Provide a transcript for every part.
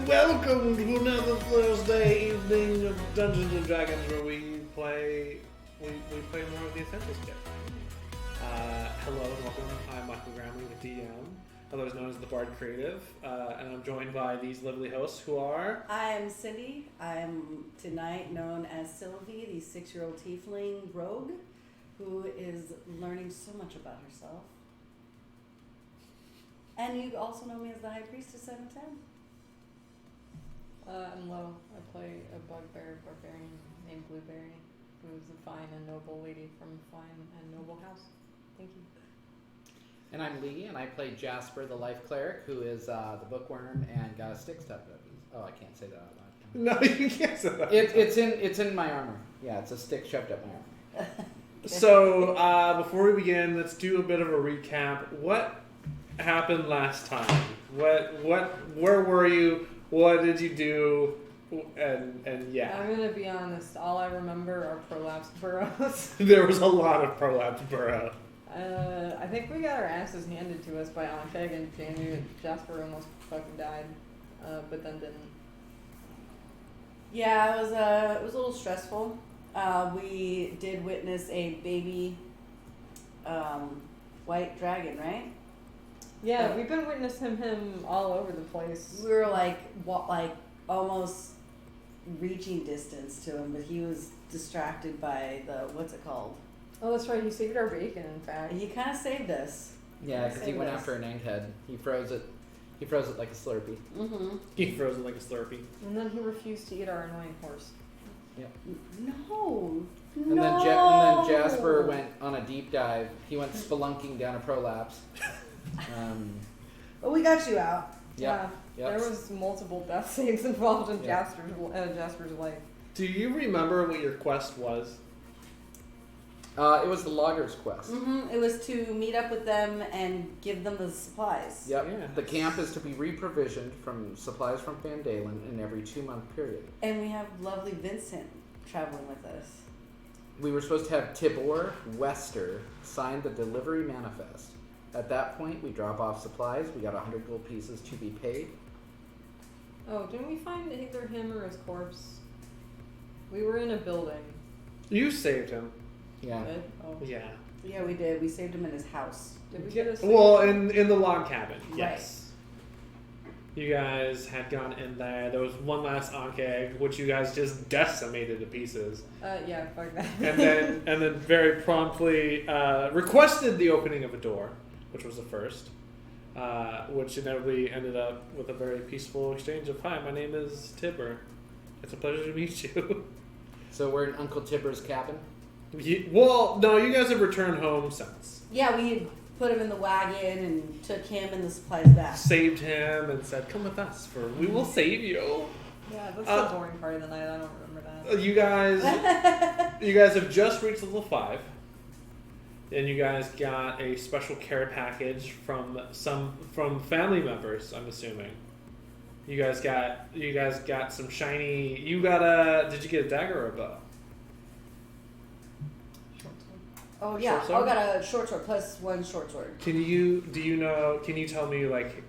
Welcome to another Thursday evening of Dungeons and Dragons, where we play more of the Essentials kit. Hello and welcome. I'm Michael Gramley, the DM, otherwise known as the Bard Creative, and I'm joined by these lovely hosts who are... I'm Cindy. I'm tonight known as Sylvie, the 6-year-old tiefling rogue, who is learning so much about herself. And you also know me as the High Priestess 710. I'm Lo. I play a bugbear barbarian named Blueberry, who is a fine and noble lady from a fine and noble house. Thank you. And I'm Lee, and I play Jasper, the life cleric, who is the bookworm and got a stick stuck up his... Oh, I can't say that out loud. No, you can't say that. It's in my armor. Yeah, it's a stick shoved up my armor. So, before we begin, let's do a bit of a recap. What happened last time? Where were you? What did you do? And yeah. I'm gonna be honest, all I remember are prolapsed burrows. There was a lot of prolapsed burrow. I think we got our asses handed to us by Onshag and Jasper almost fucking died, but then didn't. Yeah, it was a little stressful. We did witness a baby white dragon, right? Yeah, we've been witnessing him all over the place. We were like almost reaching distance to him, but he was distracted by the, what's it called? Oh, that's right, he saved our bacon, in fact. He kind of saved us. Yeah, because he went after an egghead. He froze it like a Slurpee. Mm-hmm. He froze it like a Slurpee. And then he refused to eat our annoying horse. Yep. No. And then Jasper went on a deep dive. He went spelunking down a prolapse. But we got you out. Yep. Yeah, there was multiple death saves involved in Jasper's life. Do you remember what your quest was? It was the logger's quest. Mm-hmm. It was to meet up with them and give them the supplies. Yep. Yeah. The camp is to be reprovisioned from supplies from Van Dalen in every 2-month period. And we have lovely Vincent traveling with us. We were supposed to have Tibor Wester sign the delivery manifest. At that point, we drop off supplies. We got 100 gold pieces to be paid. Oh, didn't we find either him or his corpse? We were in a building. You saved him. Yeah. Good? Oh. Yeah. Yeah, we did. We saved him in his house. Did we get a Well, in the log cabin, yes. You guys had gone in there. There was one last Ankh, which you guys just decimated to pieces. Yeah, fuck that. and then very promptly requested the opening of a door, which was the first, which inevitably ended up with a very peaceful exchange of, "Hi, my name is Tibber. It's a pleasure to meet you." So we're in Uncle Tibor's cabin? Well, no, you guys have returned home since. Yeah, we put him in the wagon and took him and the supplies back. Saved him and said, "Come with us, for we will save you." Yeah, that's the boring part of the night. I don't remember that. You guys have just reached level 5. And you guys got a special care package from family members, I'm assuming. You guys got some shiny. Did you get a dagger or a bow? Oh yeah, Short sword? I got a short sword plus 1 short sword. Can you tell me like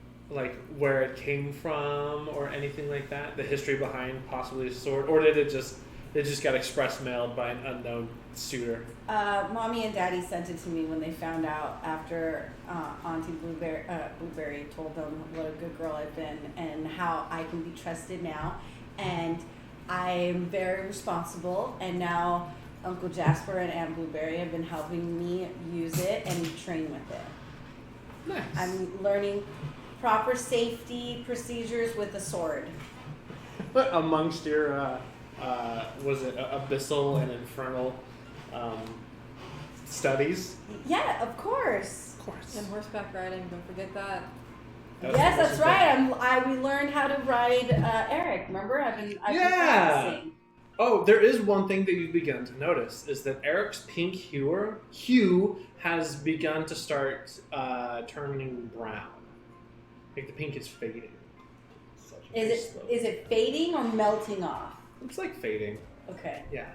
where it came from or anything like that? The history behind possibly the sword, or did it just got express mailed by an unknown suitor? Mommy and Daddy sent it to me when they found out after Auntie Blueberry told them what a good girl I've been and how I can be trusted now, and I'm very responsible. And now Uncle Jasper and Aunt Blueberry have been helping me use it and train with it. Nice. I'm learning proper safety procedures with a sword. Amongst your was it abyssal and infernal studies? Yeah, of course. Of course. And horseback riding, don't forget that. Yes, that's right. We learned how to ride Eric. Remember, I've been practicing. Oh, there is one thing that you've begun to notice is that Eric's pink hue has begun to start turning brown. Like the pink is fading. Is it fading or melting off? It's like fading. Okay. Yeah.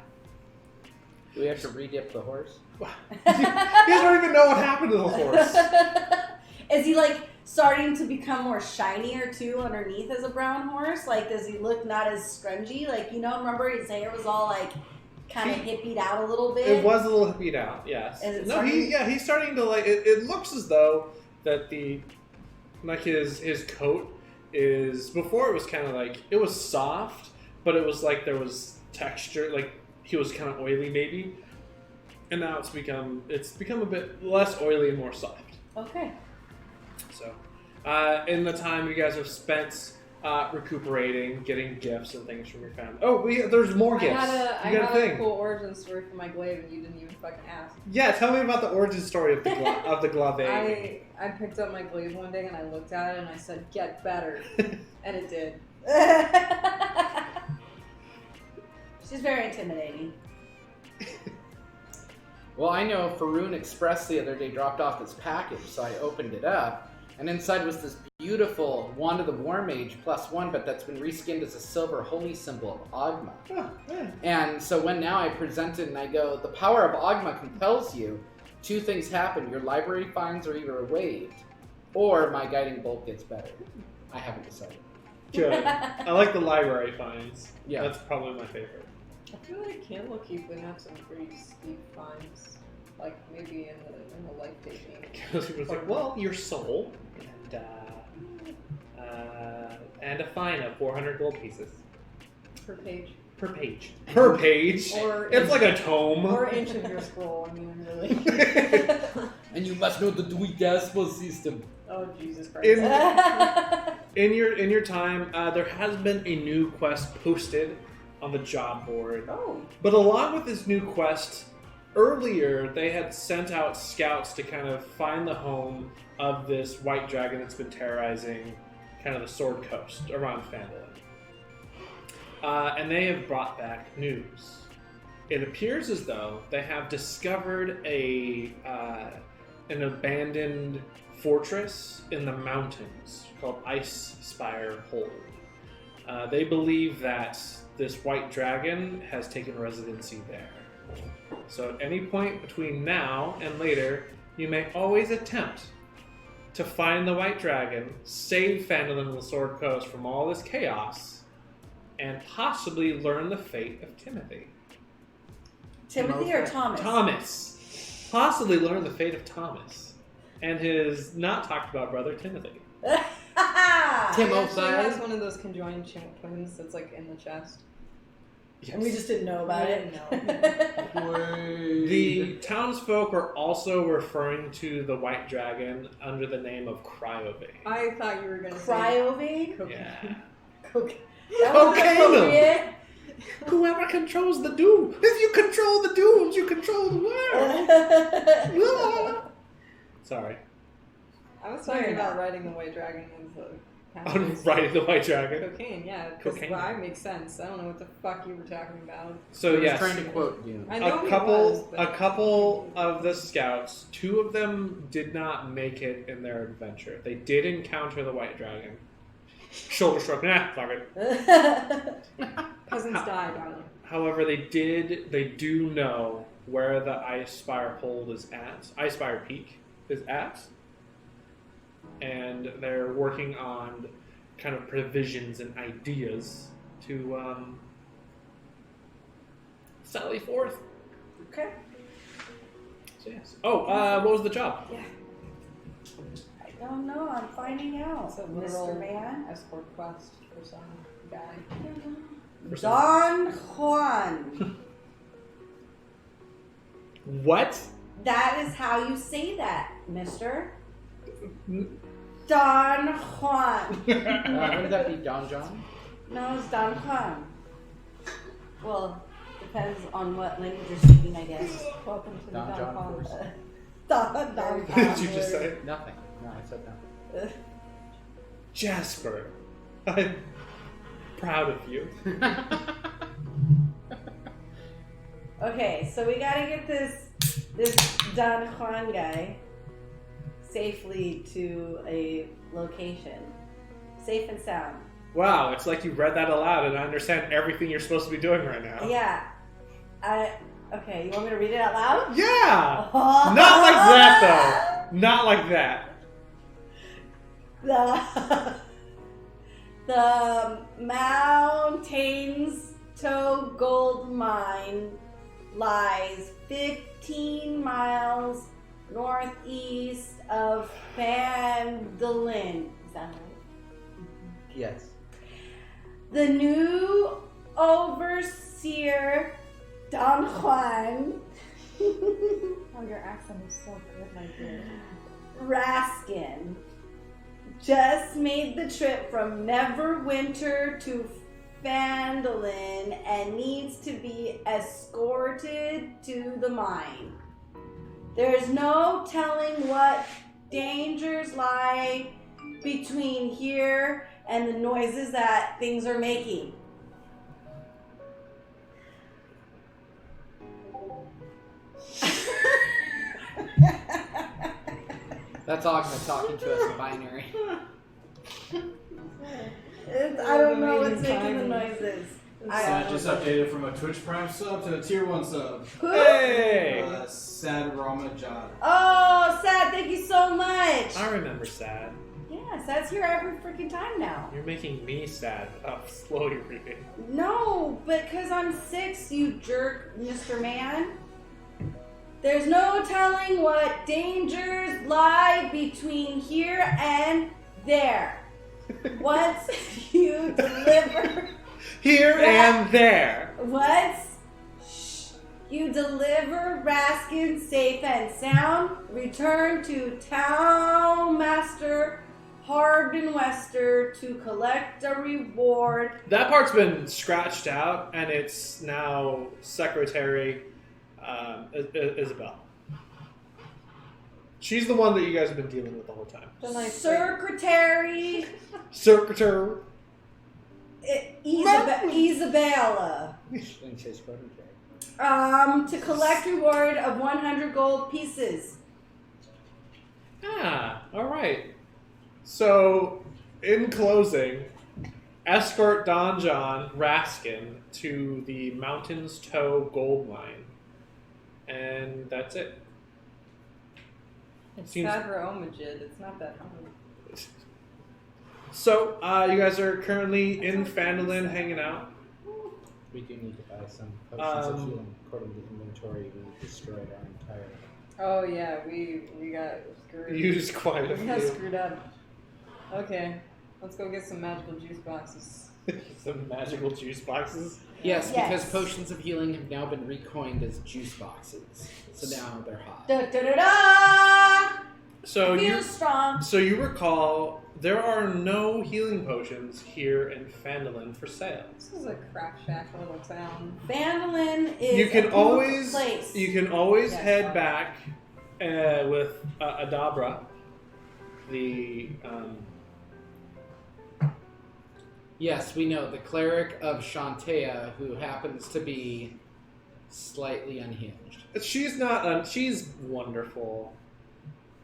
Do we have to re-dip the horse? You guys don't even know what happened to the horse. Is he like starting to become more shinier too underneath as a brown horse? Like, does he look not as scrungy? Like, remember his hair was all like kind of hippied out a little bit. It was a little hippied out, yes. Is it No, starting- he's starting to like. It looks as though that his coat is, before it was kind of like, it was soft, but it was like there was texture, like he was kind of oily maybe, and now it's become a bit less oily and more soft. Okay. So, in the time you guys have spent recuperating, getting gifts and things from your family. Oh, there's more gifts. I You got had a a thing. cool origin story for my glaive, and you didn't even fucking ask. Yeah, tell me about the origin story of the of the glaive. I picked up my glaive one day and I looked at it and I said, "Get better," and it did. She's very intimidating. Well, I know Faroon Express the other day dropped off this package, so I opened it up, and inside was this beautiful Wand of the War Mage +1, but that's been reskinned as a silver holy symbol of Ogma. Oh, yeah. And so when now I present it and I go, the power of Ogma compels you, two things happen. Your library finds are either waived, or my guiding bolt gets better. I haven't decided. Good. I like the library finds. Yeah. That's probably my favorite. I feel like Candlekeep would have some pretty steep finds, like maybe in the life taking. Because it was like, well, your soul and a fine of 400 gold pieces per page. per page. Per page. Or It's like a tome. Or inch of your scroll. I mean, really. And you must know the Dewey Decimal System. Oh Jesus Christ! In your time, there has been a new quest posted on the job board. Oh. But along with this new quest, earlier they had sent out scouts to kind of find the home of this white dragon that's been terrorizing kind of the Sword Coast around Phandalin. And they have brought back news. It appears as though they have discovered an abandoned fortress in the mountains called Ice Spire Hold. They believe that this white dragon has taken residency there. So at any point between now and later, you may always attempt to find the white dragon, save Phandalin and the Sword Coast from all this chaos, and possibly learn the fate of Timothy. Timothy or Thomas? Thomas. Possibly learn the fate of Thomas and his not talked about brother Timothy. Tim He has outside. one of those conjoined twins that's like in the chest. Yes. And we just didn't know about We it. didn't know. The townsfolk are also referring to the white dragon under the name of Cryovane. I thought you were gonna Cryovane? say Yeah. Cocaine. That was Cocaine. appropriate. Whoever controls the doom. If you control the dooms, you control the world. Sorry. I was Fair talking about enough. riding the white dragon as a I'm riding the white dragon. Cocaine, yeah. Because Cocaine. that makes sense. I don't know what the fuck you were talking about. So I was yes, trying to quote Dune. I know a he couple, was, but- a couple of the scouts, two of them did not make it in their adventure. They did encounter the white dragon. Shoulder shrug. Nah, fuck it. Cousins died on him. However, they do know where the Ice Spire Hold is at. Ice Spire Peak is at. And they're working on kind of provisions and ideas to sally forth. Okay. So yes. Oh, what was the job? Yeah. I don't know. I'm finding out. It's a literal Mr. Man. escort quest for some guy. Don Juan. What? That is how you say that, mister. Don Juan. Wouldn't that be Don John? No, it's Don Juan. Well, depends on what language you're speaking, I guess. Welcome to the Don John Don Force. Don What Juan. did you just say? Nothing. No, I said nothing. Jasper. I'm proud of you. Okay, so we gotta get this Don Juan guy safely to a location. Safe and sound. Wow, it's like you read that aloud and I understand everything you're supposed to be doing right now. Yeah. Okay, you want me to read it out loud? Yeah! Not like that, though. Not like that. The Mountains Toe Gold Mine lies 15 miles northeast of Phandalin. Is that right? Yes. The new overseer, Don Juan Oh, your accent is so good, my dear. Raskin, just made the trip from Neverwinter to Phandalin and needs to be escorted to the mine. There's no telling what dangers lie between here and the noises that things are making. That's Agna talking to us in binary. I don't know what's making the noises. Sad just updated from a Twitch Prime sub to a Tier 1 sub. Who? Hey! Sad Rama Jada. Oh, Sad, thank you so much. I remember sad. Yeah, Sad's here every freaking time now. You're making me sad how slow you're reading. No, but because I'm 6, you jerk, Mr. Man. There's no telling what dangers lie between here and there. Once you deliver... Here and there. Once you deliver Raskin safe and sound, return to Town Master Harbin Wester to collect a reward. That part's been scratched out, and it's now Secretary Isabel. She's the one that you guys have been dealing with the whole time. Secretary Secretary. Isabella. Didn't say scrotum check. To collect reward of 100 gold pieces. Ah, all right. So, in closing, escort Don John Raskin to the Mountain's Toe gold mine, and that's it. It's Seems- Savra Omagid. It's not that hard. So, you guys are currently in Phandalin hanging out. We do need to buy some potions of Um, healing. According to inventory, we destroyed our entire... Oh yeah, we got screwed. Used quite a We got few. screwed up. Okay, let's go get some magical juice boxes. Some magical juice boxes. Yes, Yes. because potions of healing have now been recoined as juice boxes. So now they're hot. Da da da da! So Feel strong. you recall there are no healing potions here in Phandalin for sale. This is a crack shack little town. Phandalin is You can a always place. Yes. Yes. head back with Adabra, the Yes, we know the cleric of Shantea, who happens to be slightly unhinged. she's not she's wonderful.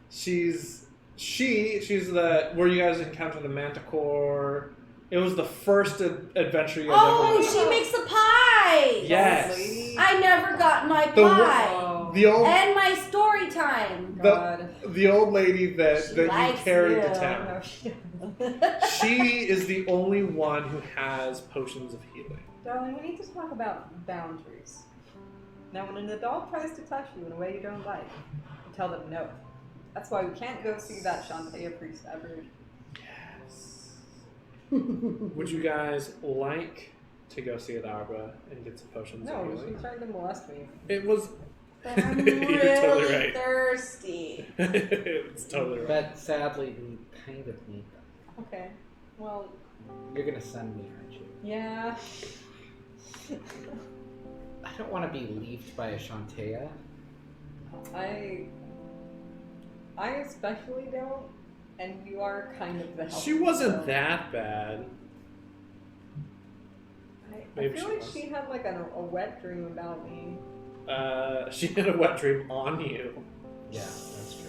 She's the where you guys encounter the Manticore. It was the first adventure you guys ever Oh, went she on. makes the pie. Yes. Lady. I never got my The pie. Oh, The old And my story time. God. the old lady that She you likes carried to you. town. No, she She is the only one who has potions of healing. Darling, we need to talk about boundaries. Now, when an adult tries to touch you in a way you don't like, you tell them no. That's why we can't go see that Shantae priest ever. Yes. Would you guys like to go see Adabra and get some potions No, of she healing? tried to molest me. It was. But I'm You're really totally right. thirsty. It's totally right. But sadly, we kind of need them. Okay, well, You're gonna send me, aren't you? yeah. I don't want to be leafed by a Shantea. I especially don't, and you are kind of the help. She wasn't that bad. I Maybe feel she like was. she had like a wet dream about me. She had a wet dream on you. Yeah, that's true.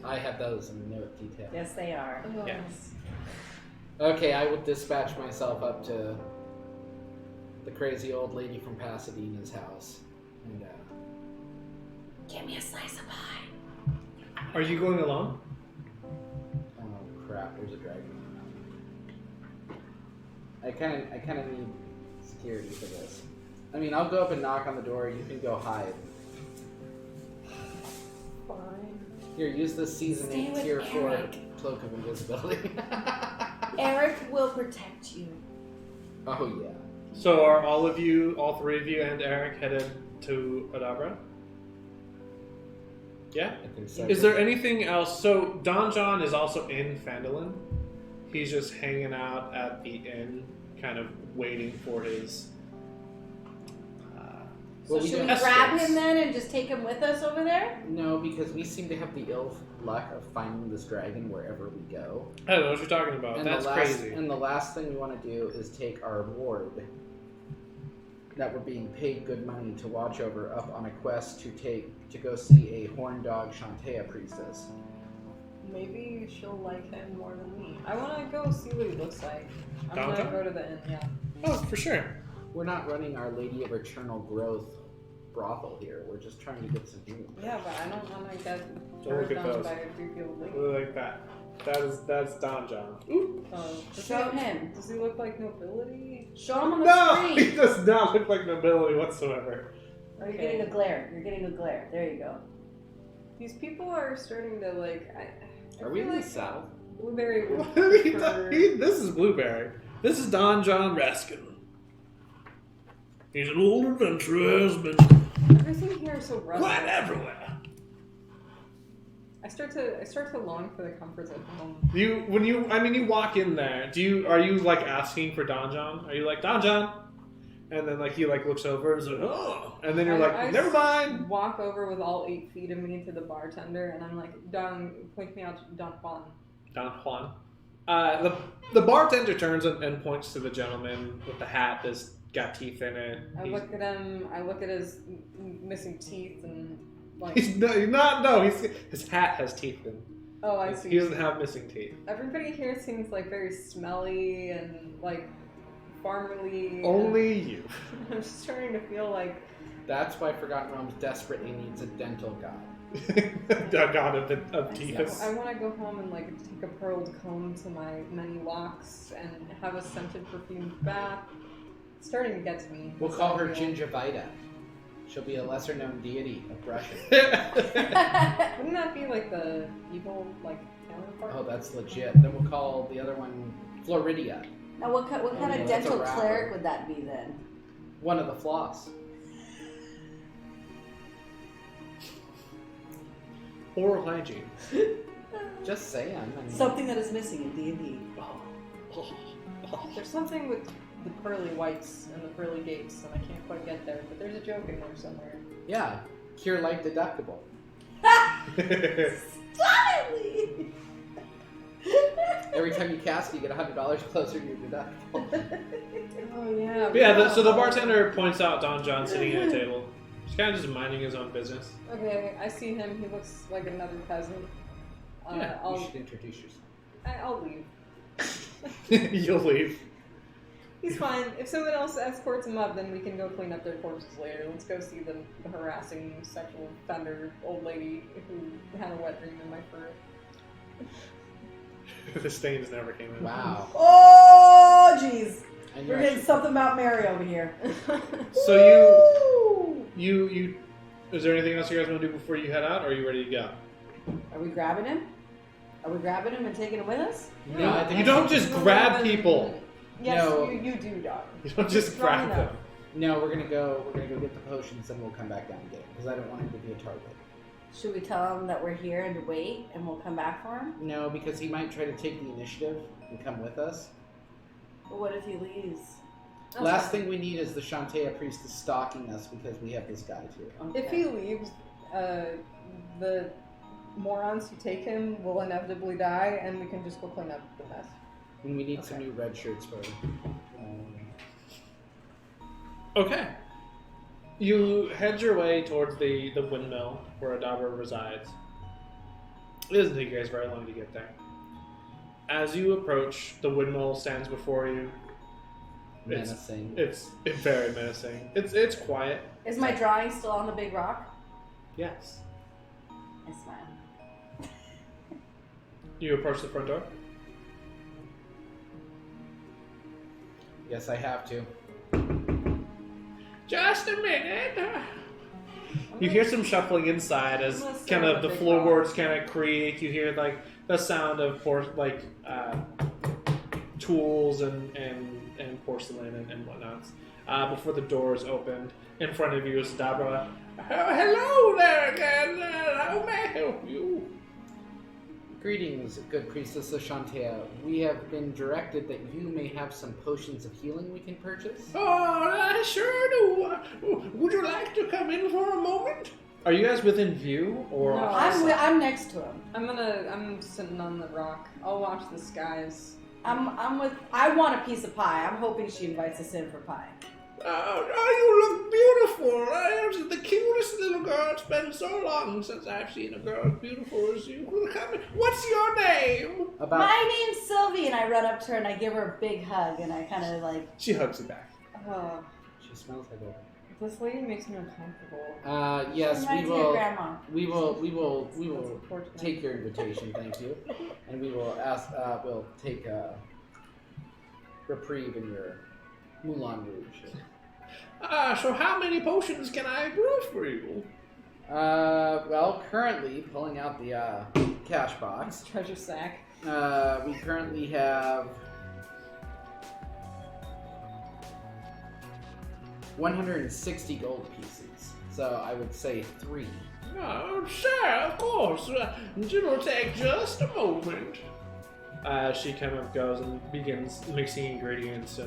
I have those in note detail. Yes, they are. Ugh. Yes. Okay, I will dispatch myself up to the crazy old lady from Pasadena's house. And, Give me a slice of pie. Are you going alone? oh crap, there's a dragon around. I kind of need security for this. I mean, I'll go up and knock on the door. You can go hide. Fine. Here, use this season Stay 8 with tier 4 Eric. cloak of invisibility. Eric will protect you. Oh yeah. So are all three of you, and Eric headed to Adabra? Yeah. I think so. Is there anything else? So Don John is also in Phandalin. He's just hanging out at the inn, kind of waiting for his. So Well, we should we don't- grab him then and just take him with us over there? No, because we seem to have the ill luck of finding this dragon wherever we go. I don't know what you're talking about. That's crazy. And the last thing we want to do is take our ward that we're being paid good money to watch over up on a quest to go see a horn dog Shantea priestess. Maybe she'll like him more than me. I want to go see what he looks like. I'm gonna Downtown? go to the inn, yeah. Oh, for sure. We're not running Our Lady of Eternal Growth brothel here. We're just trying to get some humans. Yeah, but I don't want to get Don't look turned at down those. by a three-field lady. Like that. That's Don John. Ooh. Show him. Does he look like nobility? Show him on the No, he screen. does not look like nobility whatsoever. You're getting a glare. You're getting a glare. There you go. These people are starting to like. I Are we feel in like the south? Blueberry would He prefer- this is Blueberry. This is Don John Raskin. He's an old adventurer, has been Everything here is so rustic. quite everywhere. I start to long for the comforts of home. You walk in there. Are you like asking for Don John? Are you like Don John? And then like he like looks over and is like, oh, and then you're like, I never mind. Walk over with all 8 feet of me to the bartender, and I'm like, Don, point me out to Don Juan. Don Juan. The bartender turns and points to the gentleman with the hat that's got teeth in it. I look at him. I look at his missing teeth, and like, His hat has teeth in. oh, I see. He doesn't have missing teeth. Everybody here seems like very smelly and like farmerly. Only you. I'm just trying to feel like That's why Forgotten Realms desperately needs a dental god. A god of teeth. I want to go home and like take a pearled comb to my many locks and have a scented perfumed bath. It's starting to get to me. We'll This call her ideal. Gingivita. She'll be a lesser known deity of brushing. Wouldn't that be like the evil like counterpart? Oh, that's legit. Then we'll call the other one Floridia. Now, what kind Oh, of that's a dental rapper. cleric would that be then? One of the floss. Oral hygiene. Just saying. I mean, Something that is missing in D&D. There's something with the pearly whites and the pearly gates, and I can't quite get there. But there's a joke in there somewhere. Yeah. Cure life deductible. Styling! Every time you cast, you get $100 closer to your deductible. Oh yeah. But yeah, so the bartender points out Don John sitting at a table. He's kind of just minding his own business. Okay, I see him. He looks like another peasant. Yeah, You I'll should introduce yourself. I'll leave. You'll leave. He's fine. If someone else escorts him up, then we can go clean up their corpses later. Let's go see the harassing sexual offender old lady who had a wet dream in my fur. The stains never came in. Wow. Oh, jeez. And We're you're getting actually, something about Mary over here. So Woo! you is there anything else you guys want to do before you head out, or are you ready to go? Are we grabbing him? Are we grabbing him and taking him with us? no, I think You don't just grab people. Yes, No. you do, dog. You don't just grab them. No, we're gonna go get the potions, and we'll come back down and get it because I don't want him to be a target. Should we tell him that we're here and to wait and we'll come back for him? No, because he might try to take the initiative and come with us. But what if he leaves? Last thing we need is the Shantea priestess stalking us because we have this guy too. If he leaves, the morons who take him will inevitably die, and we can just go clean up the mess. And we need some new red shirts for him. Okay. You head your way towards the windmill where Adabra resides. It doesn't take you guys very long to get there. As you approach, the windmill stands before you. Menacing. It's very menacing. It's quiet. Is my drawing still on the big rock? Yes. I smile. You approach the front door. Yes, I have to. Just a minute. You hear some shuffling inside as I'm gonna kind of the big floorboards kind of creak. You hear like the sound of tools and porcelain and whatnot. Before the doors opened, in front of you is Dabra. Hello there again. How may I help you? Greetings, good priestess Ashantea. We have been directed that you may have some potions of healing we can purchase. Oh, I sure do. Would you like to come in for a moment? Are you guys within view or? No. I'm next to him. I'm sitting on the rock. I'll watch the skies. I want a piece of pie. I'm hoping she invites us in for pie. Oh, you look beautiful. I am the cutest little girl. It's been so long since I've seen a girl as beautiful as you. What's your name? My name's Sylvie, and I run up to her and I give her a big hug, and I kind of like. She hugs you back. She smells like a... This lady makes me uncomfortable. Yes, She we reminds me of will. Grandma. We will That's unfortunate. take your invitation, thank you, and we will we'll take a reprieve in your Moulin Rouge. So how many potions can I brew for you? Well, currently pulling out the cash box. Treasure sack. We currently have 160 gold pieces, so I would say 3. Oh, sure, of course. It will take just a moment. She kind of goes and begins mixing ingredients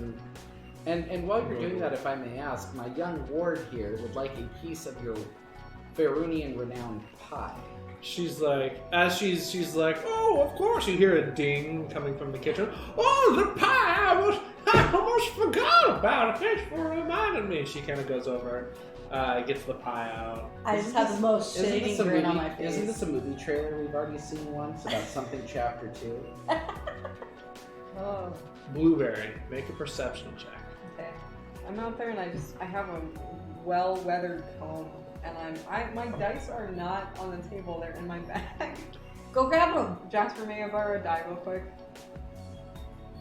And while you're doing that, if I may ask, my young ward here would like a piece of your Faerunian renowned pie. she's like, as she's like, oh, of course. You hear a ding coming from the kitchen. Oh, the pie! I almost forgot about it. Thanks for reminding me. She kind of goes over, gets the pie out. I just have the most Isn't shitty this a grin movie? on my face. Isn't this a movie trailer we've already seen once about something chapter 2? Oh, Blueberry, make a perception check. okay. I'm out there and I have a well-weathered comb, and my dice are not on the table. They're in my bag. Go grab them. Jasper, may I borrow a die real quick?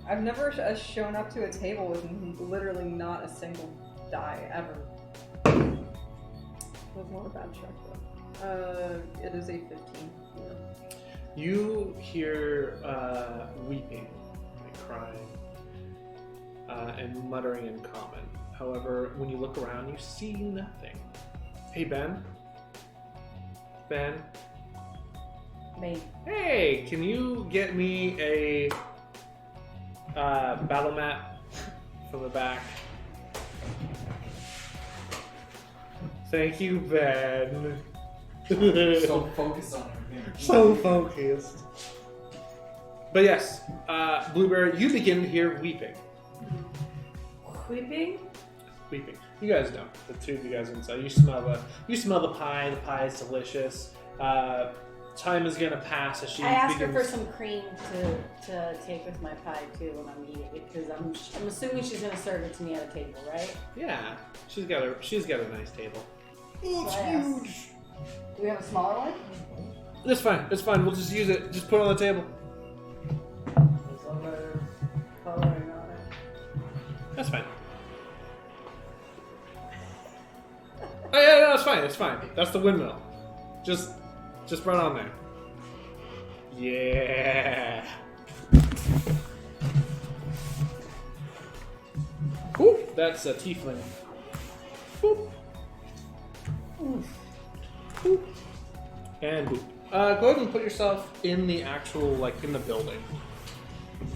I've never shown up to a table with literally not a single die ever. It was not a bad check though. It is a 15. You hear weeping, like crying, and muttering in common. However, when you look around, you see nothing. Hey, Ben? Ben? Me. Hey, can you get me a battle map from the back? Thank you, Ben. So focused on everything. So focused. But yes, Blueberry, you begin to hear weeping. Weeping? Weeping. You guys know. The two of you guys inside. You smell the pie. The pie is delicious. Time is gonna pass as she I asked her begins... for some cream to take with my pie too when I'm eating it, because I'm assuming she's gonna serve it to me at a table, right? Yeah, she's got a nice table. Oh, it's Yes. huge. Do we have a smaller one? It's fine. It's fine. We'll just use it. Just put it on the table. There's other coloring on it. That's fine. Oh yeah, no, it's fine. It's fine. That's the windmill. Just run on there. Yeah. Boop. That's a tiefling. Boop. Boop. And boop. Go ahead and put yourself in the actual, in the building.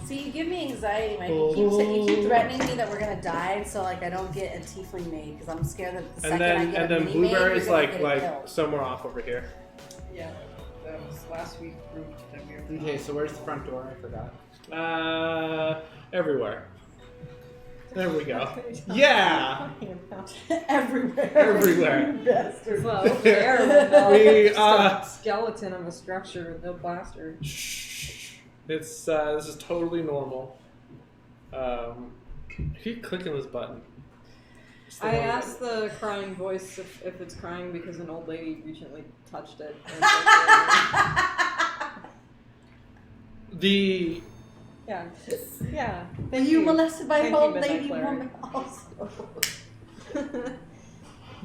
See, you give me anxiety, Mike. You keep threatening me that we're gonna die, so I don't get a tiefling made, because I'm scared that the second I get a mini made, Blueberry's you're gonna get it killed. somewhere off over here. Yeah, that was last week group that we were. Okay, so where's the front door? I forgot. Everywhere. There we go. Yeah. Everywhere. Everywhere. You bastard. Well, over there, We, just a skeleton of a structure with no plaster. It's this is totally normal. Keep clicking this button. It's the I one asked the crying voice if it's crying because an old lady recently touched it. The Yeah. Yeah. Were you molested by an Thank you, old Midnight lady Cleric. woman also?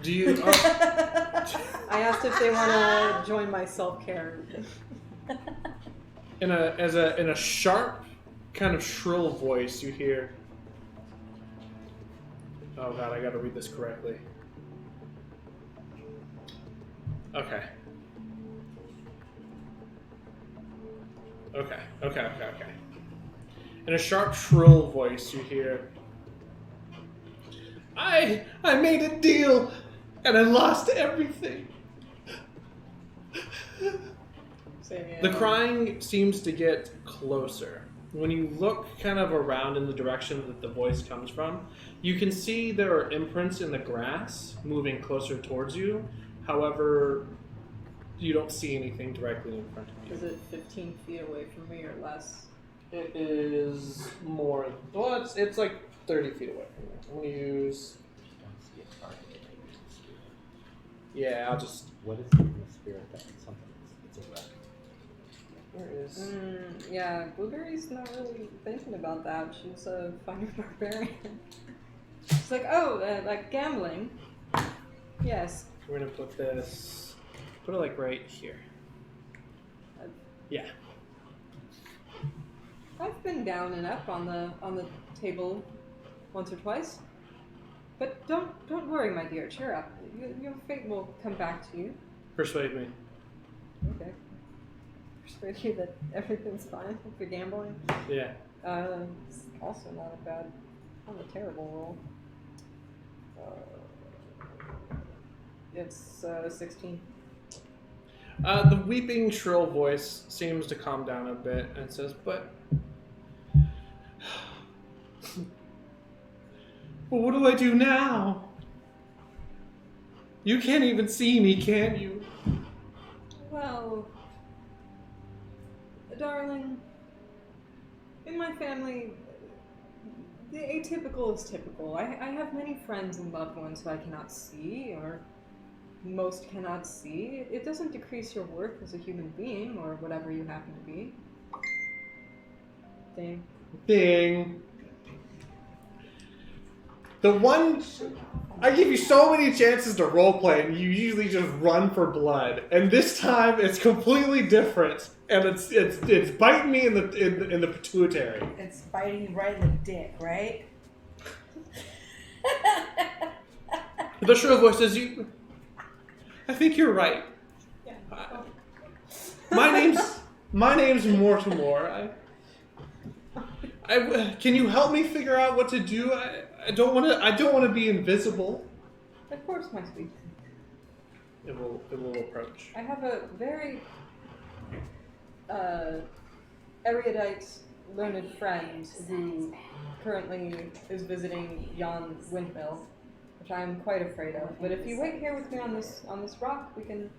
Do you? I asked if they want to join my self-care. In a sharp, kind of shrill voice, you hear. Oh god, I gotta read this correctly. Okay. Okay. In a sharp, shrill voice, you hear. I made a deal, and I lost everything. The crying seems to get closer. When you look kind of around in the direction that the voice comes from, you can see there are imprints in the grass moving closer towards you. However, you don't see anything directly in front of you. Is it 15 feet away from me or less? It is more. Well, it's like 30 feet away from you. I'm gonna use. Yeah, I'll just. What is it in the spirit that something it's a wreck? Where is? Yeah, Blueberry's not really thinking about that. She's a fighter barbarian. She's like, like gambling. Yes. We're gonna put this. Put it like right here. Yeah. I've been down and up on the table once or twice. But don't worry, my dear. Cheer up. Your fate will come back to you. Persuade me. Okay. Persuade you that everything's fine if you're gambling. Yeah. It's also not a terrible roll. It's 16. The weeping, shrill voice seems to calm down a bit and says, but what do I do now? You can't even see me, can you? Well, darling, in my family, the atypical is typical. I have many friends and loved ones who I cannot see, or most cannot see. It doesn't decrease your worth as a human being, or whatever you happen to be. Dang. Ding. The one... I give you so many chances to roleplay, and you usually just run for blood. And this time, it's completely different, and it's biting me in the pituitary. It's biting you right in the dick, right? The shrill voice says, I think you're right. Yeah. My name's Mortimer. Can you help me figure out what to do? I don't want to be invisible. Of course, my sweet. It will approach. I have a very erudite, learned friend who currently is visiting yon windmill, which I am quite afraid of. But if you wait here with me on this rock, we can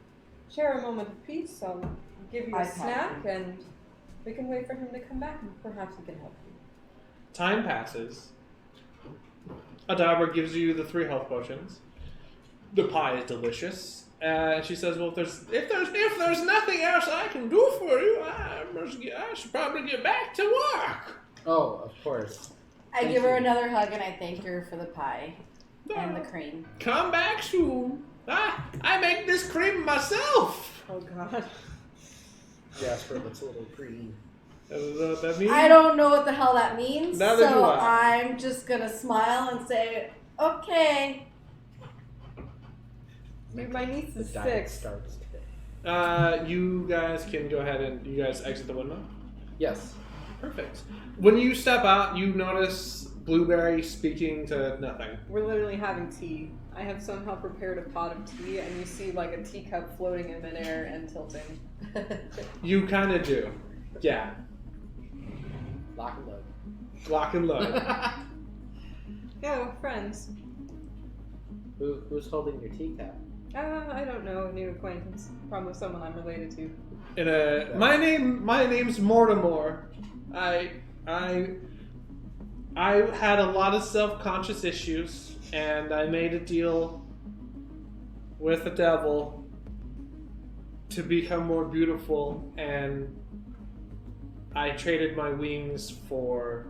share a moment of peace. I'll give you a snack, and we can wait for him to come back, and perhaps he can help you. Time passes. Adabra gives you the 3 health potions. The pie is delicious. She says, "Well, if there's nothing else I can do for you, I should probably get back to work." Oh, of course. I give her another hug and I thank her for the pie and the cream. Come back soon. I make this cream myself. Oh God. Jasper looks a little green. What that means? I don't know what the hell that means, Neither do so I. I'm just gonna smile and say, okay. My niece is The diet 6. starts today. You guys can go ahead and you guys exit the window. Yes. Perfect. When you step out, you notice Blueberry speaking to nothing. We're literally having tea. I have somehow prepared a pot of tea, and you see like a teacup floating in midair and tilting. You kind of do. Yeah. Lock and load. Lock and load. Yeah, friends. Who's holding your teacup? I don't know, a new acquaintance. Probably someone I'm related to. My name's Mortimer. I had a lot of self-conscious issues, and I made a deal with the devil to become more beautiful, and I traded my wings for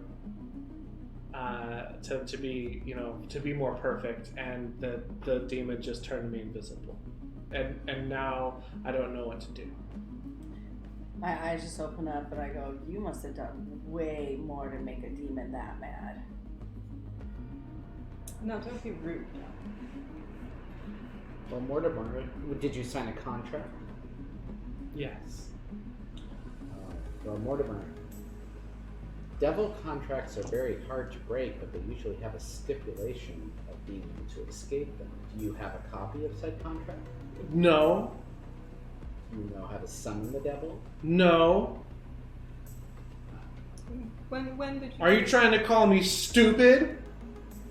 to be, to be more perfect, and the demon just turned me invisible, and now I don't know what to do. My eyes just open up and I go, you must have done way more to make a demon that mad. No, don't be rude. Well, Mortimer, did you sign a contract? Yes. Well, Mortimer, devil contracts are very hard to break, but they usually have a stipulation of being able to escape them. Do you have a copy of said contract? No. Do you know how to summon the devil? No. When did you... Are you trying to call me stupid?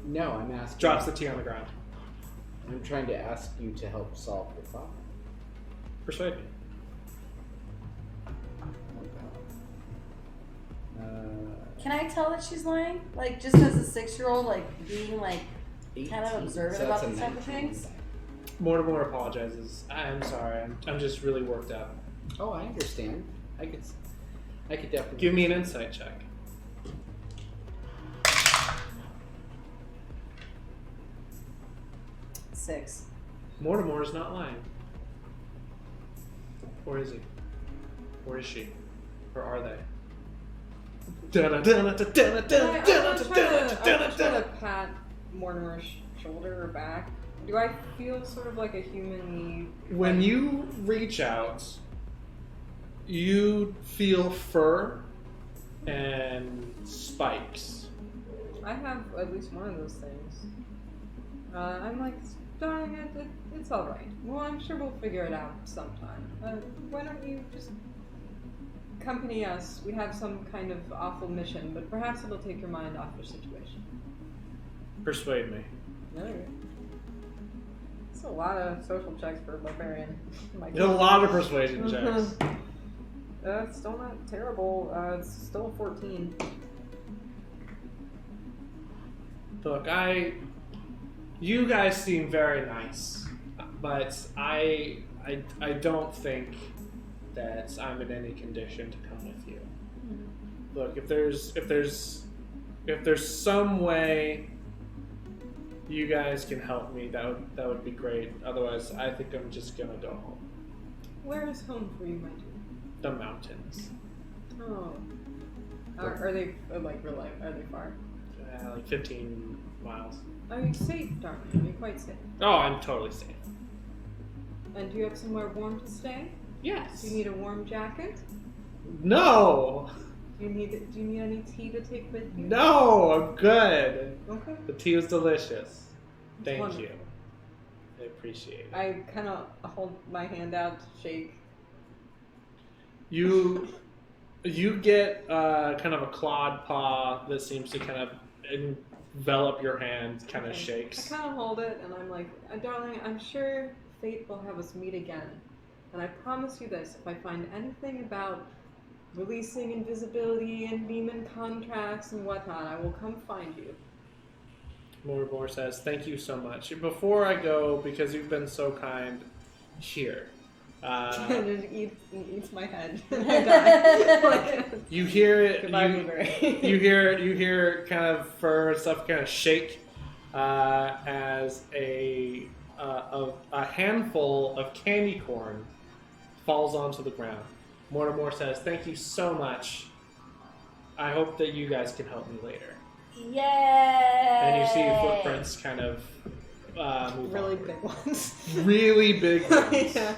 No, I'm asking. Drops the tea on the ground. I'm trying to ask you to help solve the problem. Persuade me. Can I tell that she's lying? Like, just as a 6-year-old, like, being, like, kind of 18, observant so about that's a these type of 19. things? Mortimer apologizes. I'm sorry. I'm just really worked up. Oh, I understand. I could definitely Give me an insight check. Six. Mortimer is not lying. Or is he? Or is she? Or are they? I'm trying to pat Mortimer's shoulder or back. Do I feel sort of like a human? When you reach out, you feel fur and spikes. I have at least one of those things. I'm like, darling, it's all right. Well, I'm sure we'll figure it out sometime. Why don't you just accompany us? We have some kind of awful mission, but perhaps it'll take your mind off your situation. Persuade me. Okay. It's a lot of social checks for a barbarian. There's a lot of persuasion checks. It's still not terrible. It's still a 14. Look, you guys seem very nice, but I don't think that I'm in any condition to come with you. Look, if there's some way you guys can help me, that would be great. Otherwise, I think I'm just gonna go home. Where is home for you, my dear? The mountains. Oh. Are they, like, real life? Are they far? Like 15 miles. Are you safe, darling? Are you quite safe? Oh, I'm totally safe. And do you have somewhere warm to stay? Yes. Do you need a warm jacket? No. Do you need any tea to take with you? No, I'm good. Okay. The tea was delicious. Thank Wonderful. you. I appreciate it. I kind of hold my hand out to shake. You get kind of a clawed paw that seems to kind of envelop your hand, kind of Okay. shakes. I kind of hold it, and I'm like, darling, I'm sure fate will have us meet again. And I promise you this, if I find anything about releasing invisibility and demon contracts and whatnot, I will come find you. Mortimer says, thank you so much. Before I go, because you've been so kind, here. Just eats my head. I die. Like, You hear it. goodbye, blueberry. You hear kind of fur and stuff kind of shake as a handful of candy corn falls onto the ground. Mortimer says, thank you so much. I hope that you guys can help me later. Yay! And you see footprints kind of move Really onward. big ones. Really big ones. Yeah.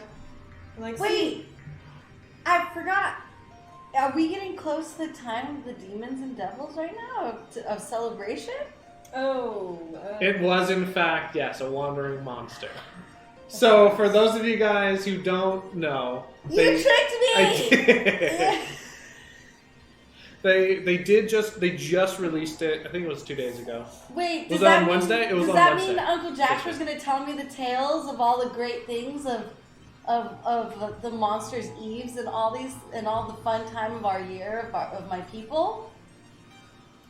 Like, Wait! I forgot. Are we getting close to the time of the demons and devils right now? Of celebration? Oh. It was, in fact, yes, a wandering monster. So, for those of you guys who don't know, You tricked me! I did. They just released it. I think it was 2 days ago. Wait, Was does it that on mean, Wednesday? It was does on that Wednesday. mean Uncle Jack was going to tell me the tales of all the great things of the monsters' eves and all the fun time of our year of my people?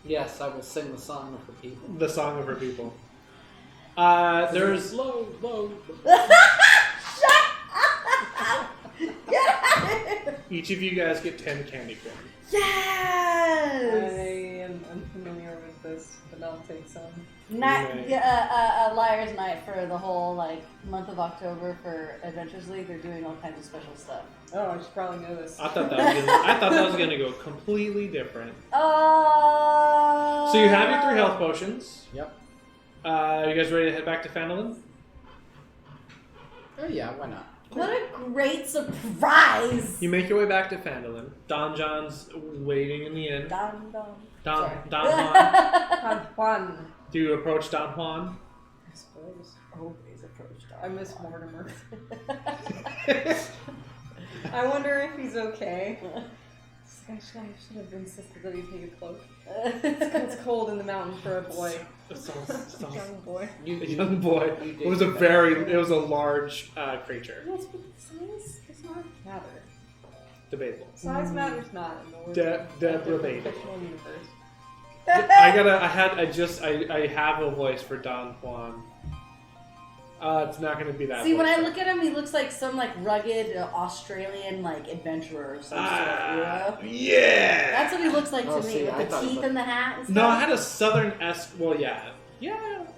Yes, I will sing the song of the people. The song of her people. There's low. Shut up! Yes! each of you guys get 10 candy corn. Yes! I am unfamiliar with this, but I'll take some. Night, Liar's Night for the whole month of October for Adventures League. They're doing all kinds of special stuff. Oh, I should probably know this. I thought that was gonna go completely different. Oh. So you have your 3 health potions. Yep. You guys ready to head back to Fandolin? Oh yeah, why not? What a great surprise! You make your way back to Fandolin. Don John's waiting in the inn. Don. Don Sorry. Juan. Juan. Do you approach Don Juan? I suppose. Always approach Don. I miss Mortimer. I wonder if he's okay. I should have insisted that he take a cloak. It's cold in the mountain for a boy. Young boy. A young boy. It was a large creature. Yes, but size does not matter. Debatable. Size matters not in the world of the Debatable. fictional universe. I have a voice for Don Juan. It's not going to be that. See, when voice, I look at him, he looks like some rugged Australian adventurer of some sort. Yeah. That's what he looks like Oh, to me, see, I with the thought teeth he and the hat and stuff. No, I had a southern-esque. Well, yeah. It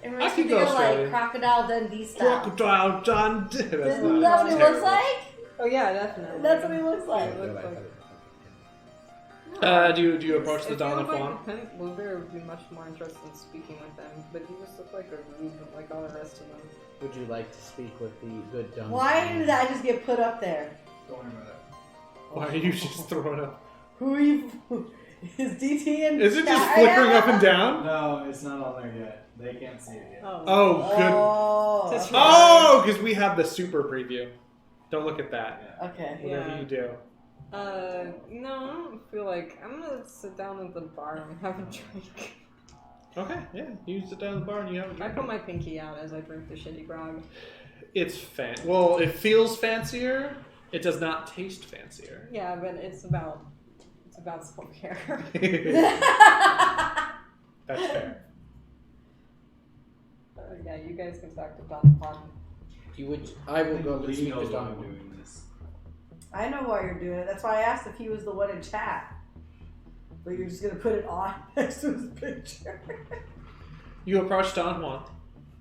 I makes me could go feel Australian. Crocodile Dundee style. Crocodile John. Isn't that what he looks like? Oh yeah, definitely. That's what he looks like. It looks like. Do you approach the Don of Juan? Lieutenant Blueberry would be much more interested in speaking with them, but he just looked like a rube like all the rest of them. Would you like to speak with the good Don? Why did I just get put up there? Don't worry about it. Why are you just throwing up? Who are you? Is DT and Is it just flickering up and down? No, it's not on there yet. They can't see it yet. Oh, good. Oh. Just- Oh, because we have the super preview. Don't look at that. Yeah. Okay. Whatever Yeah. you do. No, I don't feel like I'm gonna sit down at the bar and have a drink. Okay, yeah. You sit down at the bar and you have a I drink. put my pinky out as I drink the shitty grog. It's well, it feels fancier. It does not taste fancier. Yeah, but it's about self-care. That's fair. Yeah, you guys can talk to Don Juan. I will go to Lee speak knows to why Don. I'm doing this. I know why you're doing it. That's why I asked if he was the one in chat. But you're just gonna put it on next to his picture. You approach Don Juan.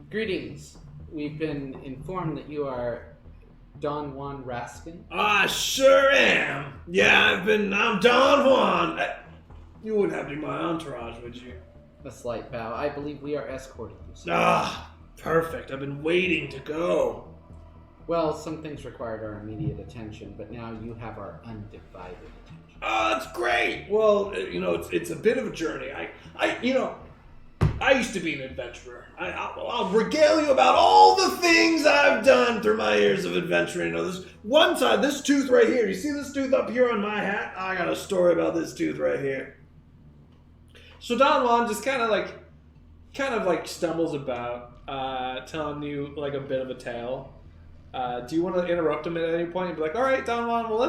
Greetings. We've been informed that you are Don Juan Raskin. I sure am. Yeah, I'm Don Juan. You wouldn't have to be my entourage, would you? A slight bow. I believe we are escorting you, sir. Ah, perfect. I've been waiting to go. Well, some things required our immediate attention, but now you have our undivided attention. Oh, that's great. Well, it's a bit of a journey. I used to be an adventurer. I'll regale you about all the things I've done through my years of adventuring. This one side, this tooth right here. You see this tooth up here on my hat? I got a story about this tooth right here. So Don Juan just kind of stumbles about, telling you a bit of a tale. Do you want to interrupt him at any point and be like, "All right, Don Juan, well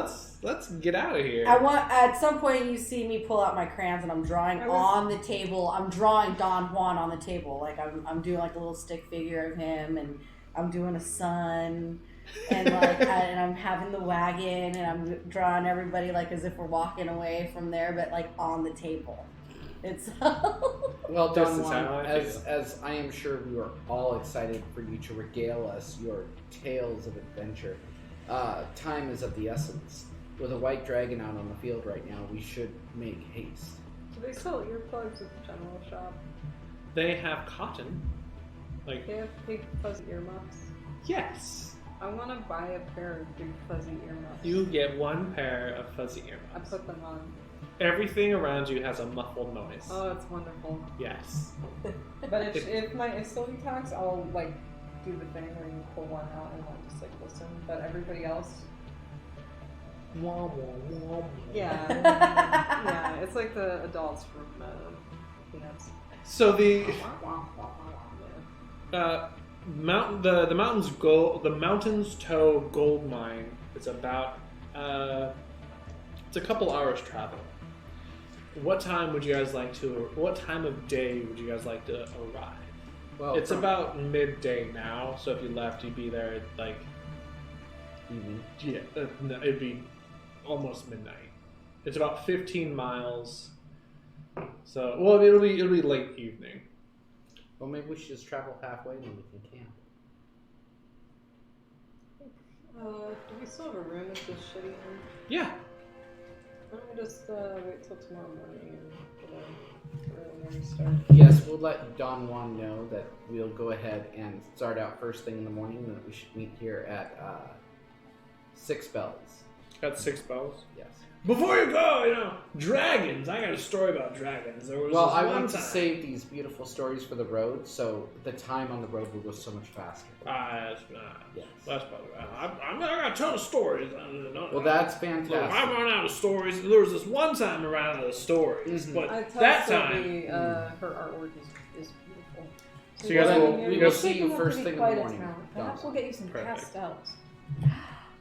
let's get out of here." At some point you see me pull out my crayons and I'm drawing on the table. I'm drawing Don Juan on the table. I'm doing a little stick figure of him, and I'm doing a sun, and and I'm having the wagon, and I'm drawing everybody as if we're walking away from there, but on the table. It's Well, This Don is Juan, how I as I am sure we are all excited for you to regale us your tales of adventure, time is of the essence. With a white dragon out on the field right now, we should make haste. Do they sell earplugs at the general shop? They have cotton. They have big fuzzy earmuffs. Yes. I want to buy a pair of big fuzzy earmuffs. You get one pair of fuzzy I earmuffs. put them on. Everything around you has a muffled noise. Oh, that's wonderful. Yes. But if Sylvie talks, I'll do the thing where you pull one out and I'll just listen. But everybody else, yeah, yeah, it's like the adults from Peanuts. So the Yeah. the Mountains Toe gold mine is about it's a couple hours travel. What time of day would you guys like to arrive? Well, It's about midday now, so if you left, you'd be there at evening. no, it'd be almost midnight. It's about 15 miles So, well, it'll be late evening. Well, maybe we should just travel halfway and we can camp. Do we still have a room with this shitty room? Yeah. Why don't we just wait till tomorrow morning and get a early morning start? Yes, we'll let Don Juan know that we'll go ahead and start out first thing in the morning, and that we should meet here at 6 bells. Got 6 bells. Yes. Before you go, dragons. I got a story about dragons. There was Well, this I one want to time. save these beautiful stories for the road, so the time on the road will go so much faster. Yes. That's probably right. I got a ton of stories. Well, that's Look, I fantastic. run out of stories. There was this one time I ran out of stories, Mhm. but I tell that Sylvie, time. her artwork is beautiful. So you guys will- we you will guys- see you first thing in the morning. Perhaps we'll get you some Perfect. pastels.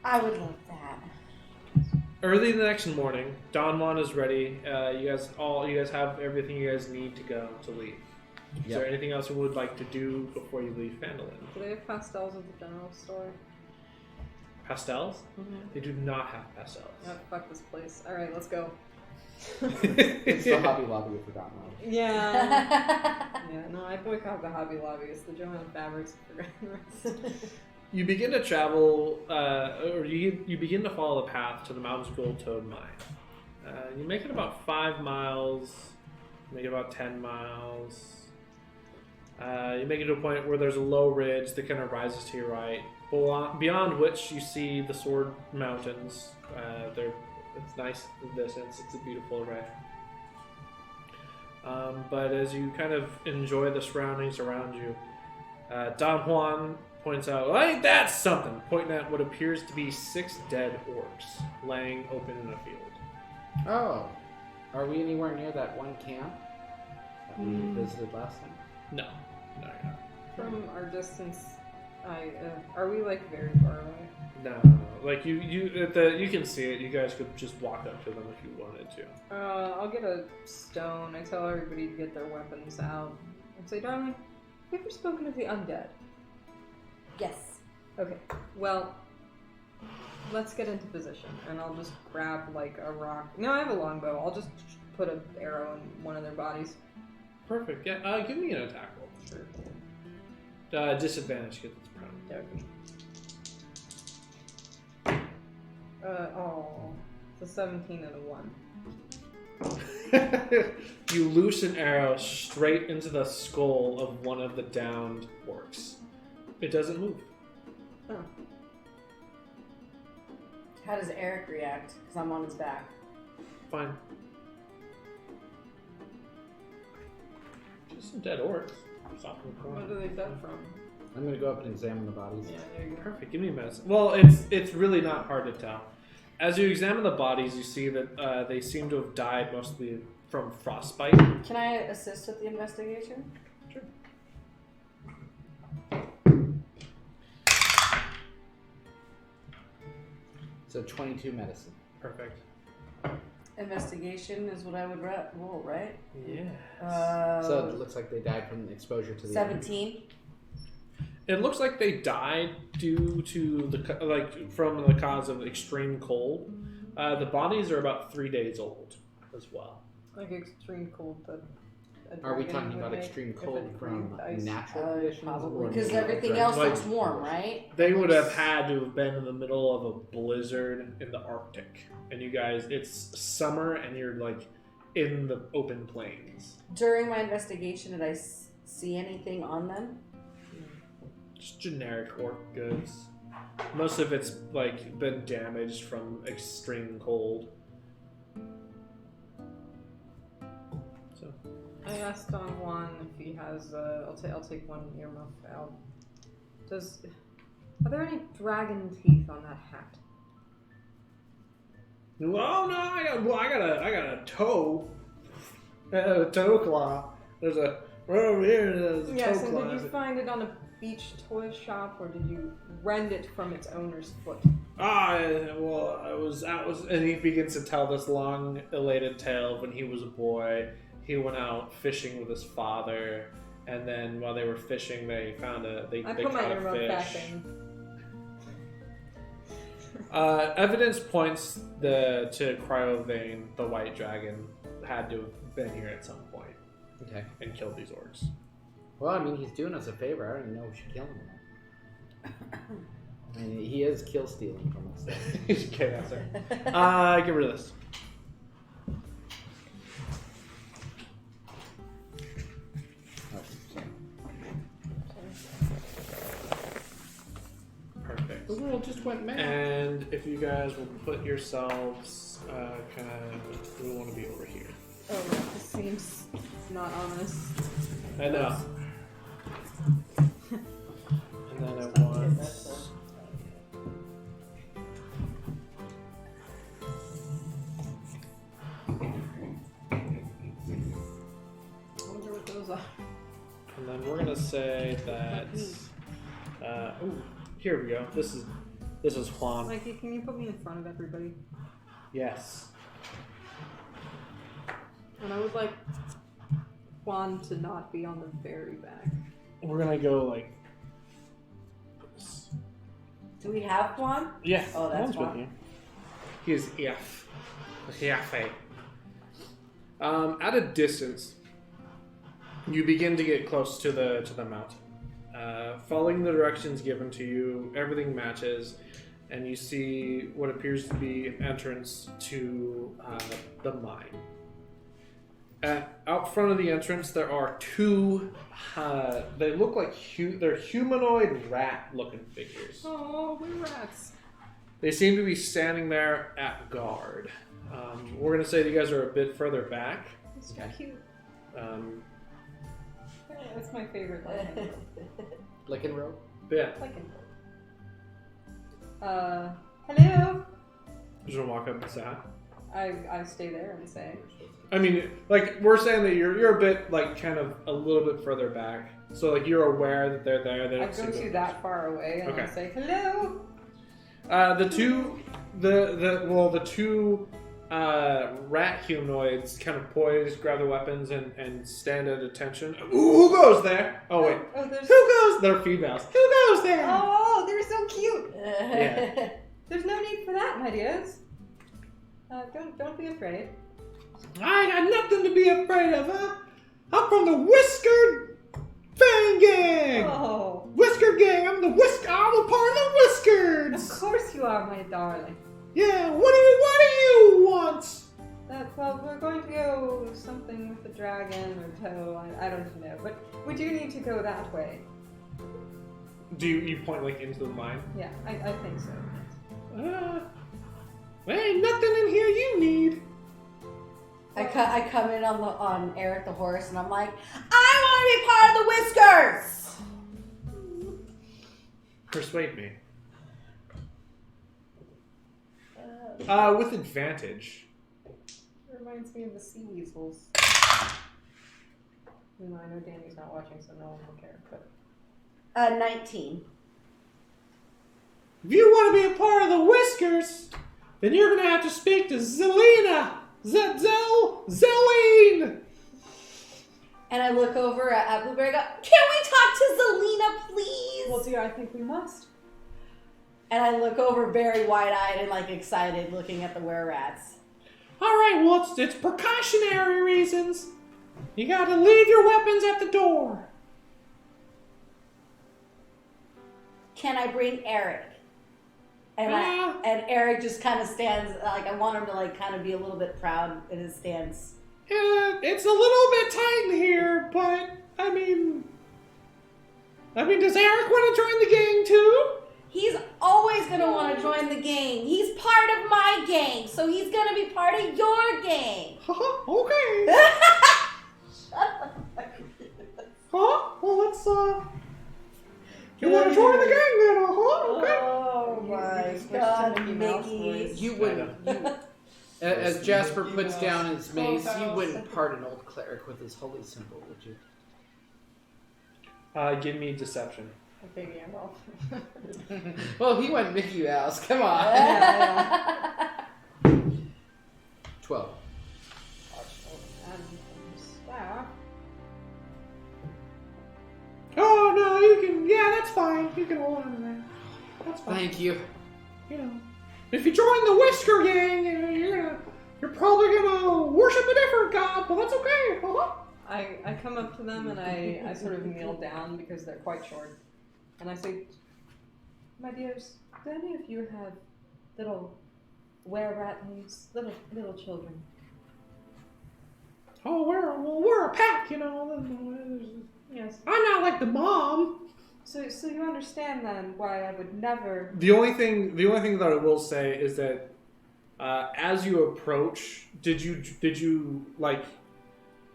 I would love that. Early the next morning, Don Juan is ready. You guys have everything you guys need to go to leave. Is Yep. there anything else you would like to do before you leave Phandalin? Do they have pastels at the general store? Pastels? Mm-hmm. They do not have pastels. Oh, fuck this place. Alright, let's go. It's the Hobby Lobby of Forgotten World. Yeah. Yeah, no, I boycott the Hobby Lobby. It's the Joanne Fabrics of Forgotten World. You begin to travel, or you begin to follow the path to the Mountain School Toad Mine. You make it about 5 miles, make it about 10 miles. You make it to a point where there's a low ridge that kind of rises to your right, beyond which you see the Sword Mountains. It's nice in the distance. It's a beautiful array. But as you kind of enjoy the surroundings around you, Don Juan points out, well, ain't that something? Pointing at what appears to be 6 dead orcs laying open in a field. Oh, are we anywhere near that one camp that we visited last time? No, you're not. From our distance, are we like very far away? No. Like you can see it. You guys could just walk up to them if you wanted to. I'll get a stone. I tell everybody to get their weapons out. And say, darling, have you ever spoken of the undead? Yes. Okay, well, let's get into position. And I'll just grab like a rock. No, I have a longbow. I'll just put an arrow in one of their bodies. Perfect. Yeah. Give me an attack roll. Sure. Disadvantage because it's prone. Okay. It's a 17 and a 1. You loose an arrow straight into the skull of one of the downed orcs. It doesn't move. Oh. How does Eric react? Because I'm on his back. Fine. Just some dead orcs. Stop in the corner. What are they dead from? I'm going to go up and examine the bodies. Yeah, there you go. Perfect. Give me a medicine. Well, it's really not hard to tell. As you examine the bodies, you see that they seem to have died mostly from frostbite. Can I assist with the investigation? Sure. So 22 medicine. Perfect. Investigation is what I would roll, right? Yeah. So it looks like they died from exposure to the 17. It looks like they died due to from the cause of extreme cold. The bodies are about 3 days old as well. Like extreme cold that. Are we talking about extreme cold from natural conditions? Probably. or Because natural everything conditions? else Like- looks warm, right? They would have had to have been in the middle of a blizzard in the Arctic, and you guys, it's summer, and you're like in the open plains. During my investigation, did I see anything on them? Just generic orc goods. Most of it's like been damaged from extreme cold. So I asked Don Juan if he has. I'll take one earmuff out. Are there any dragon teeth on that hat? oh no, I got a toe. A toe claw. There's a right over here. There's a Yes, toe and claw. did you find it on a beach toy shop, or did you rend it from its owner's foot? Well, I was, and he begins to tell this long, elated tale of when he was a boy. He went out fishing with his father, and then while they were fishing, they found they I they put my caught a earmuff fish. back in. Evidence points to Cryovein, the white dragon, had to have been here at some point Okay. and killed these orcs. Well, I mean, he's doing us a favor. I don't even know if we should kill him or not. I mean, he is kill stealing from us. So. Okay, that's it. Get rid of this. Oh, sorry. Perfect. The world just went mad. And if you guys will put yourselves kind of, we want to be over here. Oh, this seems not honest. I know. And then I want. I wonder what those are. And then we're gonna say that. Ooh, here we go. This is Juan. Mikey, can you put me in front of everybody? Yes. And I would like Juan to not be on the very back. We're gonna go like. Do we have one? Yeah. Oh, that's Juan's with Juan. you. He is F. Yafe. At a distance, you begin to get close to the mountain. Following the directions given to you, everything matches, and you see what appears to be an entrance to the mine. Out front of the entrance, there are two. They look like they're humanoid rat-looking figures. Oh, we're rats. They seem to be standing there at guard. We're gonna say that you guys are a bit further back. It's so cute. That's my favorite line. Licking rope. Yeah. Hello. Just wanna walk up and say hi. I stay there and say. I mean, like we're saying that you're a bit like kind of a little bit further back, so like you're aware that they're there. They I don't go seem to that far away and Okay. I say hello. The two rat humanoids kind of poise, grab their weapons, and stand at attention. Ooh, who goes there? Oh wait, Oh, there's. who goes? They're females. Who goes there? Oh, they're so cute. Yeah. There's no need for that, my dears. Don't be afraid. I got nothing to be afraid of, huh? I'm from the Whiskered Fang Gang. Oh, Whisker Gang. I'm a part of the of Whiskereds. course you are, my darling. Yeah. What do you want? Well, we're going to go something with the dragon or toe. I don't know, but we do need to go that way. Do you point like into the mine? Yeah, I think so. There ain't nothing in here you need. I come in on Eric the horse and I'm like, I want to be part of the Whiskers. Persuade me. With advantage. It reminds me of the sea weasels. You know, I know Danny's not watching, so no one will care. But 19. If you want to be a part of the Whiskers, then you're gonna have to speak to Zelina. Zeline. And I look over at Blueberry and go, can we talk to Zelina, please? well, dear, I think we must. And I look over very wide-eyed and like excited looking at the were-rats. Alright, well, it's precautionary reasons. You gotta leave your weapons at the door. Can I bring Eric? And Yeah. and Eric just kind of stands, like I want him to like kind of be a little bit proud in his stance. It's a little bit tight in here, but I mean, does Eric want to join the gang too? He's always going to want to join the gang. He's part of my gang, so he's going to be part of your gang. Okay. Huh? Well, let's, you want to join the gang then, Okay. Oh my god, Mickey. You wouldn't. As Jasper puts down his mace, you wouldn't part an old cleric with his holy symbol, would you? Give me deception. Okay, yeah, Well, he went Mickey Mouse. Come on. 12. Oh, no, you can, yeah, that's fine. You can hold on to that. That's fine. Thank you. You know, if you join the Whisker Gang, you're gonna You're probably gonna worship a different god, but that's okay. I come up to them and I sort of kneel down because they're quite short. And I say, my dears, do any of you have little were-ratlings, little children? Oh, we're a pack, you know. Yes. I'm not like the mom. So you understand then why I would never... The only thing that I will say is that as you approach, did you like?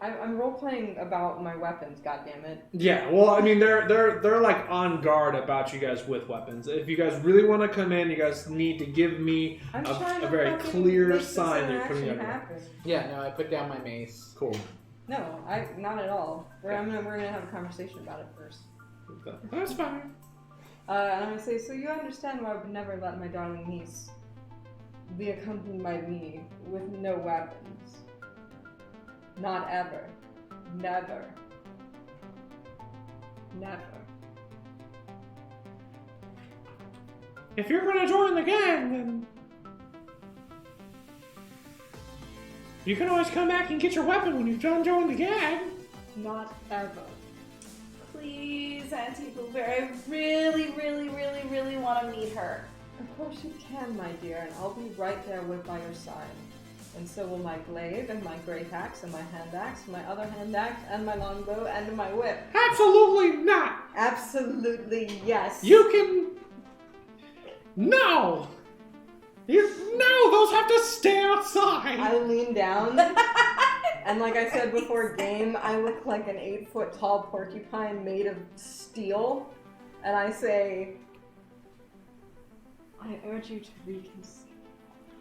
I'm role-playing about my weapons, goddammit. Yeah, well, I mean, they're like on guard about you guys with weapons. If you guys really want to come in, you guys need to give me a very clear sign you're putting in. Yeah, no, I put down my mace. Cool. No, not at all. We're gonna have a conversation about it first. That's fine. And I'm gonna say, so you understand why I would never let my darling niece be accompanied by me with no weapons. Not ever. Never. Never. If you're gonna join the gang, then you can always come back and get your weapon when you've done joining the gang. Not ever. Please, Auntie Blueberry, I really, really, really, really want to meet her. Of course you can, my dear, and I'll be right there by your side. And so will my glaive, and my great axe, and my hand axe, and my other hand axe, and my longbow, and my whip. Absolutely not! Absolutely yes. You can... No! No, those have to stay outside! I lean down, and like I said before game, I look like an 8-foot tall porcupine made of steel, and I say, I urge you to reconsider.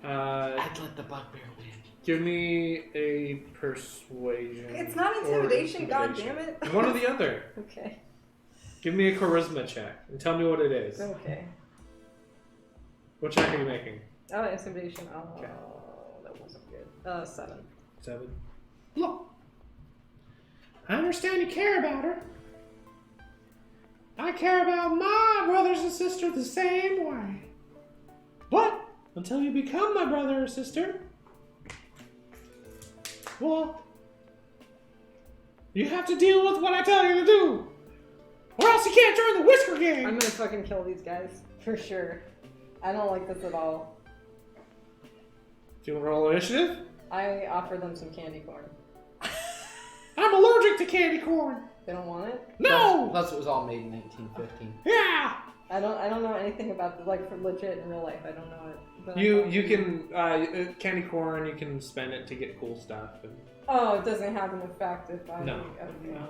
I'd let the bugbear win. Give me a persuasion. It's not intimidation, goddammit. One or the other. Okay. Give me a charisma check and tell me what it is. Okay. What check are you making? Oh, intimidation. Oh, Okay. that wasn't good. 7. 7. Look, I understand you care about her. I care about my brothers and sisters the same way. But until you become my brother or sister, well, you have to deal with what I tell you to do. Or else you can't join the Whisker Gang. I'm gonna fucking kill these guys. For sure. I don't like this at all. Do you want to roll initiative? I offer them some candy corn. I'm allergic to candy corn. They don't want it? No! Plus it was all made in 1915. Yeah! I don't know anything about the, like, for legit in real life. I don't know it. But You can candy corn. You can spend it to get cool stuff. And Oh, it doesn't have an effect if I... No. Okay. No.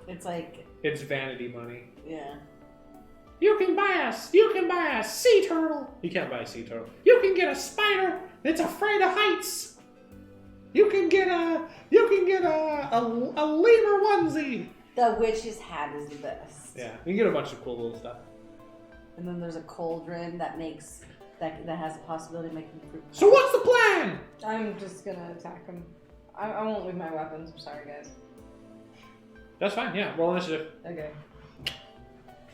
It's like, it's vanity money. yeah. You can buy a sea turtle. You can't buy a sea turtle. You can get a spider that's afraid of heights. You can get a lemur onesie. The witch's hat is the best. Yeah, you can get a bunch of cool little stuff. And then there's a cauldron that makes that has the possibility of making fruit. So what's the plan? I'm just gonna attack them. I won't leave my weapons. I'm sorry, guys. That's fine. Yeah, roll initiative. Okay.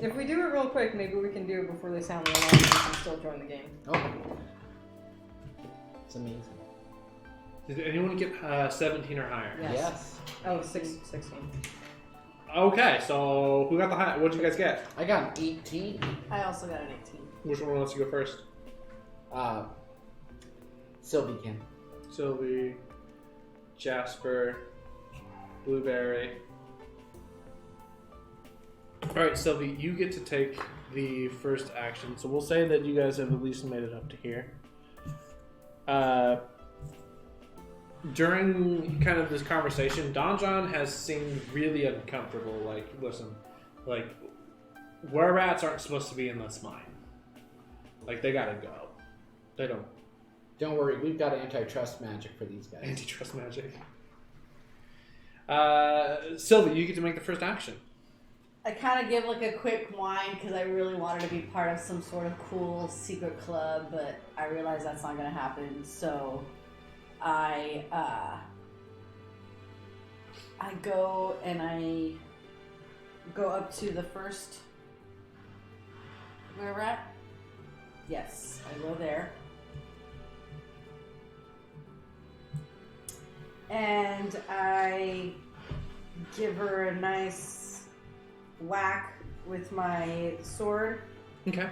If we do it real quick, maybe we can do it before they sound the alarm and we can still join the game. Oh. It's amazing. Did anyone get 17 or higher? Yes. Oh, 16. Okay, so who got the high? What'd you guys get? I got an 18. I also got an 18. Which one wants to go first? Sylvie can. Sylvie, Jasper, Blueberry. Alright, Sylvie, you get to take the first action. So we'll say that you guys have at least made it up to here. During kind of this conversation, Don John has seemed really uncomfortable. Like, listen, like, were rats aren't supposed to be in this mine. Like, they gotta go. They don't. Don't worry, we've got antitrust magic for these guys. Antitrust magic. Sylvie, you get to make the first action. I kind of give like a quick whine because I really wanted to be part of some sort of cool secret club, but I realize that's not going to happen. So I go and I go up to the first where we're at. Yes, I go there. and I give her a nice whack with my sword. Okay.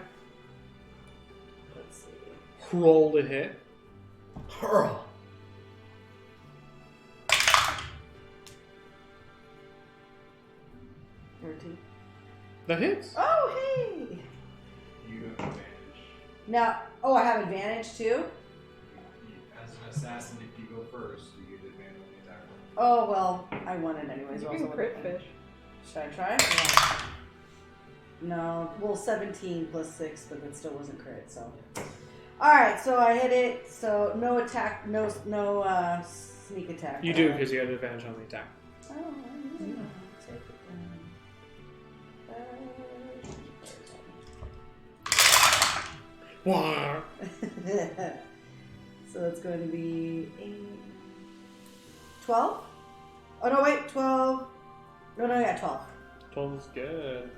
Let's see. Roll to hit. Hurl. 13. That hits. Oh, hey! You have advantage. Now, oh, I have advantage too? As an assassin, if you go first, you get advantage on the attack roll. Oh, well, I won it anyways. You also can with crit it. fish. Should I try? No. Well, 17 plus 6, but it still wasn't crit, so. Alright, so I hit it. So no attack, no sneak attack. You do because you had advantage on the attack. Oh, I know. Take it Wah. down. So it's going to be 12? Oh, no, wait, 12. No, yeah, 12. 12 is good.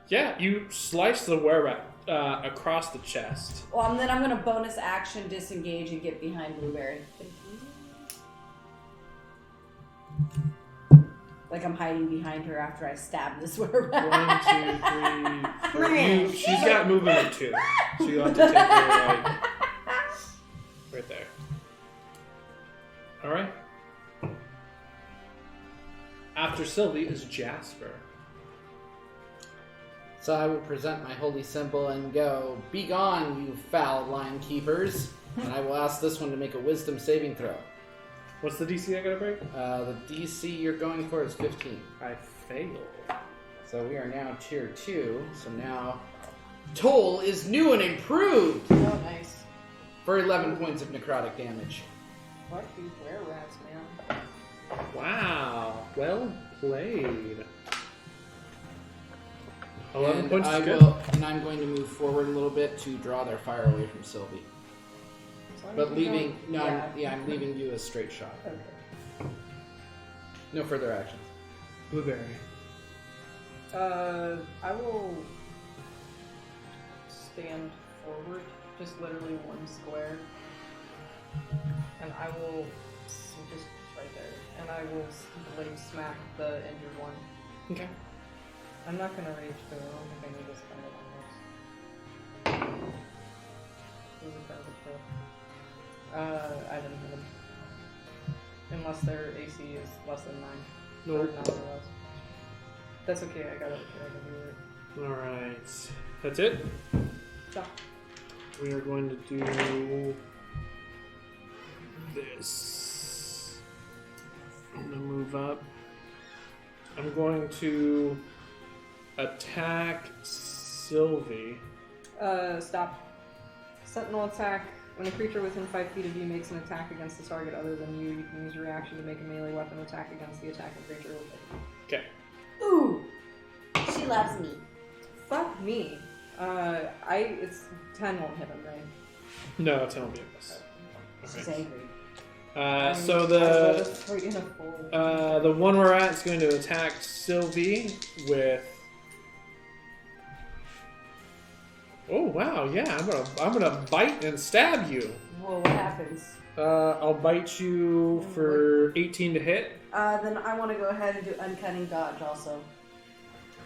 Yeah, you slice the were-rat across the chest. Well, and then I'm going to bonus action disengage and get behind Blueberry. Like I'm hiding behind her after I stab this were-rat. 1, 2, 3, 4. She's got movement of 2. So you'll have to take her, like, right there. Alright. After Sylvie is Jasper. So I will present my holy symbol and go, "Begone, you foul line keepers!" And I will ask this one to make a wisdom saving throw. What's the DC I gotta break? The DC you're going for is 15. I fail. So we are now tier 2. So now Toll is new and improved Oh, nice. for 11 points of necrotic damage. What these were-rats, man. Wow. Well played. 11 And points I is good. will, and I'm going to move forward a little bit to draw their fire away from Sylvie. As long as But you leaving, don't- no, I'm leaving you a straight shot. Okay. No further actions. Blueberry. I will stand forward, just literally one square, and I will just right there, and I will blade smack the injured one. Okay. I'm not gonna rage though. I don't think I need to spend it on this. It was a garbage throw. I didn't hit him. Unless their AC is less than 9. Or Nope. 9 or less. That's okay, I got it. I can do it. Alright. That's it? Yeah. We are going to do this. I'm going to move up. I'm going to attack Sylvie. Stop. Sentinel attack. When a creature within 5 feet of you makes an attack against a target other than you, you can use your reaction to make a melee weapon attack against the attacking creature with it. Okay. Ooh! She loves me. Fuck me. It's 10 won't hit him, right? No, tell me this. She's Okay. angry. So the one we're at is going to attack Sylvie with. Oh wow! Yeah, I'm gonna bite and stab you. Whoa, what happens? I'll bite you for 18 to hit. Then I want to go ahead and do Uncanny Dodge also.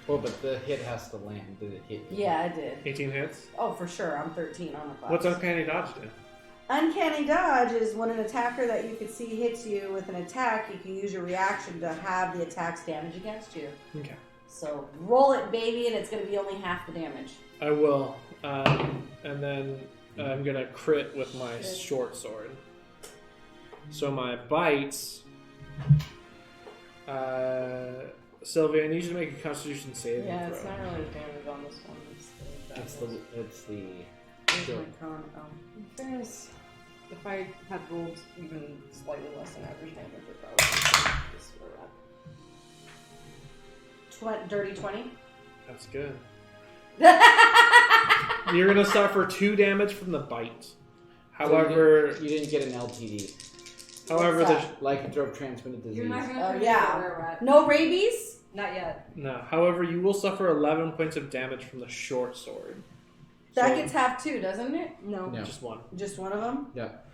Oh, but the hit has to land. Did it hit you? Yeah, I did. 18 hits. Oh, for sure. I'm 13 on the class. What's Uncanny Dodge do? Uncanny Dodge is when an attacker that you can see hits you with an attack, you can use your reaction to have the attack's damage against you. Okay. So roll it, baby, and it's going to be only half the damage. I will. And then I'm gonna crit with my short sword. So my bites. Sylvia, I need you to make a Constitution saving Yeah, throw. it's not really damage on this one. It's the. Here's my con. Oh. In fairness, if I had rolled even slightly less than average damage, it probably just were up. Dirty 20? That's good. You're gonna suffer 2 damage from the bite. However, you didn't get an LTD. however, What's the that? Lycanthrope transmitted disease. You're not Oh, gonna yeah. rat. No rabies? Not yet. no. However, you will suffer 11 points of damage from the short sword. That So- gets half 2, doesn't it? No. No. Just 1. Just one of them? Yep.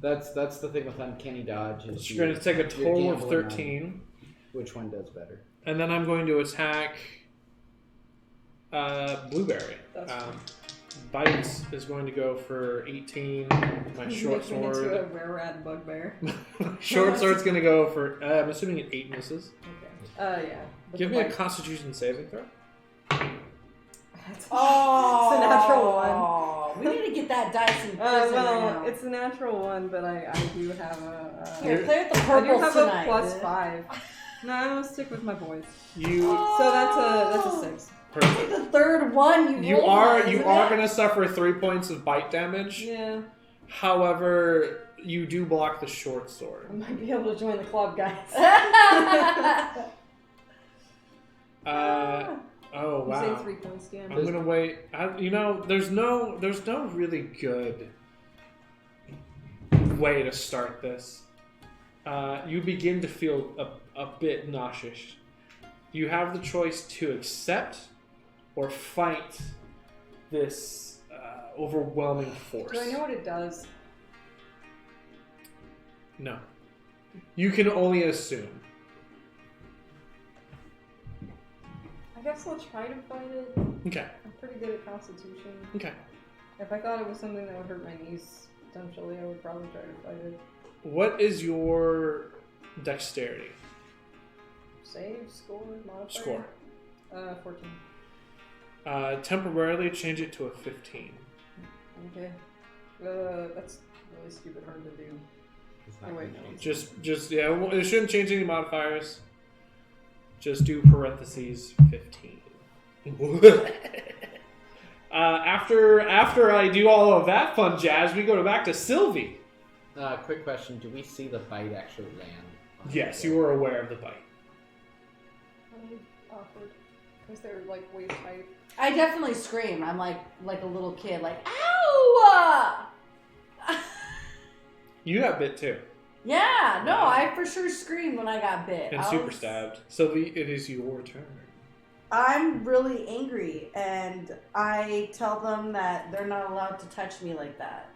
That's the thing with uncanny dodge. Is You're going to take a total of gambling on 13. Which one does better? And then I'm going to attack Blueberry. That's Bite is going to go for 18. My short Making into sword. a rare rat bugbear. Short sword's going to go for. I'm assuming an 8 misses. Okay. Yeah. With Give the me a bite. Constitution saving throw. It's Oh, a natural one. We need to get that dice in prison Well, right now. it's a natural one, but I do have a. Here, play with the I do purples have tonight. a +5. No, I'm gonna stick with my boys. You. So that's a 6. Perfect. The third one You rolled are on, you isn't are it? going to suffer 3 points of bite damage. Yeah, However, you do block the short I sword. might be able to join the club, guys. Oh You say wow. 3 points damage. I'm gonna wait. There's no really good way to start this. You begin to feel a bit nauseous. You have the choice to accept or fight this overwhelming force. Do I know what it does? No. You can only assume. I guess I'll try to fight it. Okay. I'm pretty good at Constitution. Okay. If I thought it was something that would hurt my knees, potentially, I would probably try to fight it. What is your dexterity Save, score, modifier? score? 14. Temporarily change it to a 15. Okay. That's really stupid hard to do. Oh, wait, no. Just yeah. Well, it shouldn't change any modifiers. Just do parentheses 15. After I do all of that fun jazz, we go back to Sylvie. Quick question: do we see the bite actually land? Yes, you were aware of the bite. Awkward. Because they're like way tight. I definitely scream. I'm like a little kid, like, ow! You got bit too, Yeah, no, I for sure screamed when I got bit. and super stabbed. Sylvie, it is your turn. I'm really angry, and I tell them that they're not allowed to touch me like that.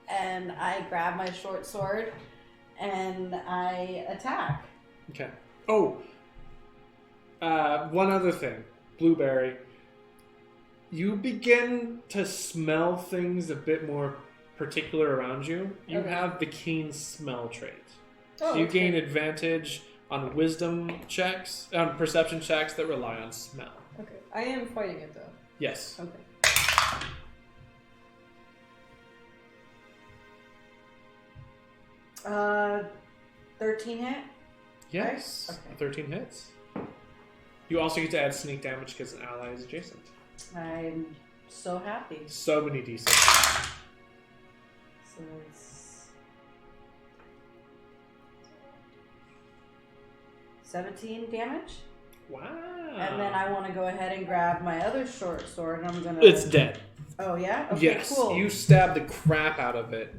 And I grab my short sword, and I attack. Okay. Oh, one other thing, Blueberry. You begin to smell things a bit more particular around you. You Okay. have the keen smell trait. Oh, So you okay. gain advantage on wisdom checks, on perception checks that rely on smell. Okay. I am fighting it though. Yes. Okay. 13 hit? Yes. Okay. 13 hits. You also get to add sneak damage because an ally is adjacent. I'm so happy. So many d6. So it's 17 damage. Wow. And then I want to go ahead and grab my other short sword, and I'm gonna. It's dead. Oh yeah. Okay. Yes. Cool. You stab the crap out of it.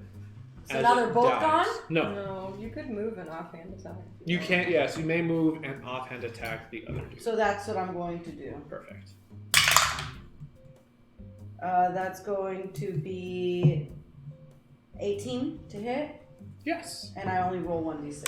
So as now it they're both dies. gone? No. No, you could move an offhand attack. You can't. Yes, you may move and offhand attack the other dude. So that's what I'm going to do. Perfect. That's going to be 18 to hit, Yes. and I only roll 1d6.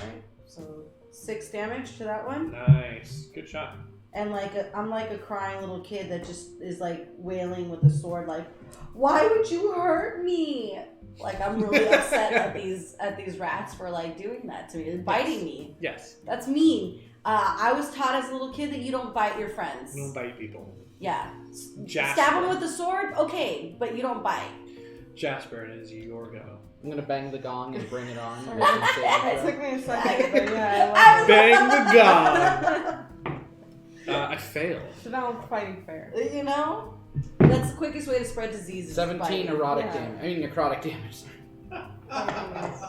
Right. So 6 damage to that one, Nice. Good shot. and I'm like a crying little kid that just is like wailing with the sword, like, why would you hurt me? Like I'm really upset at these rats for like doing that to me, biting me. Yes. That's mean. I was taught as a little kid that you don't bite your friends. You don't bite people. Yeah. Jasper. Stab them with the sword, okay, but you don't bite. Jasper, it is your go. I'm gonna bang the gong and bring it on. And It took me a second, but yeah, I love Bang the gong. I failed. it. So now I'm fighting fair. You know? That's the quickest way to spread diseases. 17 biting. erotic Yeah. damage. I mean necrotic damage.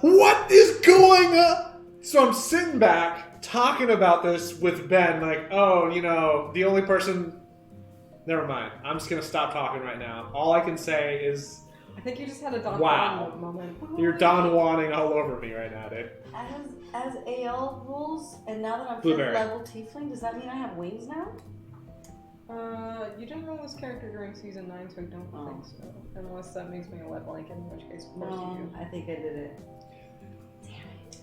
What is going on? So I'm sitting back talking about this with Ben, like, oh, the only person. Never mind. I'm just gonna stop talking right now. All I can say is I think you just had a Don Wow. Juan moment. you're Don Juaning all over me right now, dude. As AL rules, and now that I'm Blueberry. level tiefling, does that mean I have wings now? You didn't roll this character during season 9, so I don't think so. Unless that makes me a wet blanket, in which case, of course you do. I think I did it.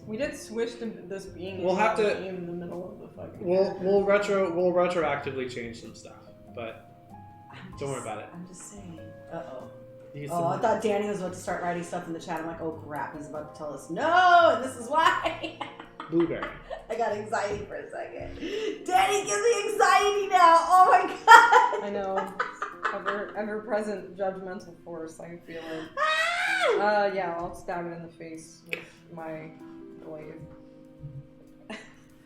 We did switch to this being We'll have to- in the middle of the fucking. We'll retroactively change some stuff, but don't worry about it. I'm just saying. Uh-oh. You get Oh, I some- thought Danny was about to start writing stuff in the chat. I'm like, oh crap, he's about to tell us no, and this is why. Blueberry. I got anxiety for a second. Danny gives me anxiety now. Oh my god. I know. Ever present judgmental force, I feel it. Ah! Yeah, I'll stab it in the face with my blade.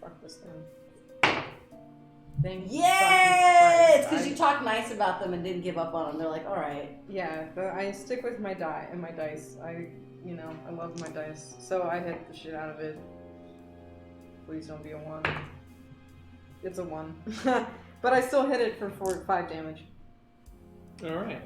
Fuck this thing. Thank you. Yay! It's because you talked nice about them and didn't give up on them. They're like, all right. Yeah, but I stick with my die and my dice. I love my dice. So I hit the shit out of it. Please don't be a 1. It's a 1. But I still hit it for 5 damage. Alright.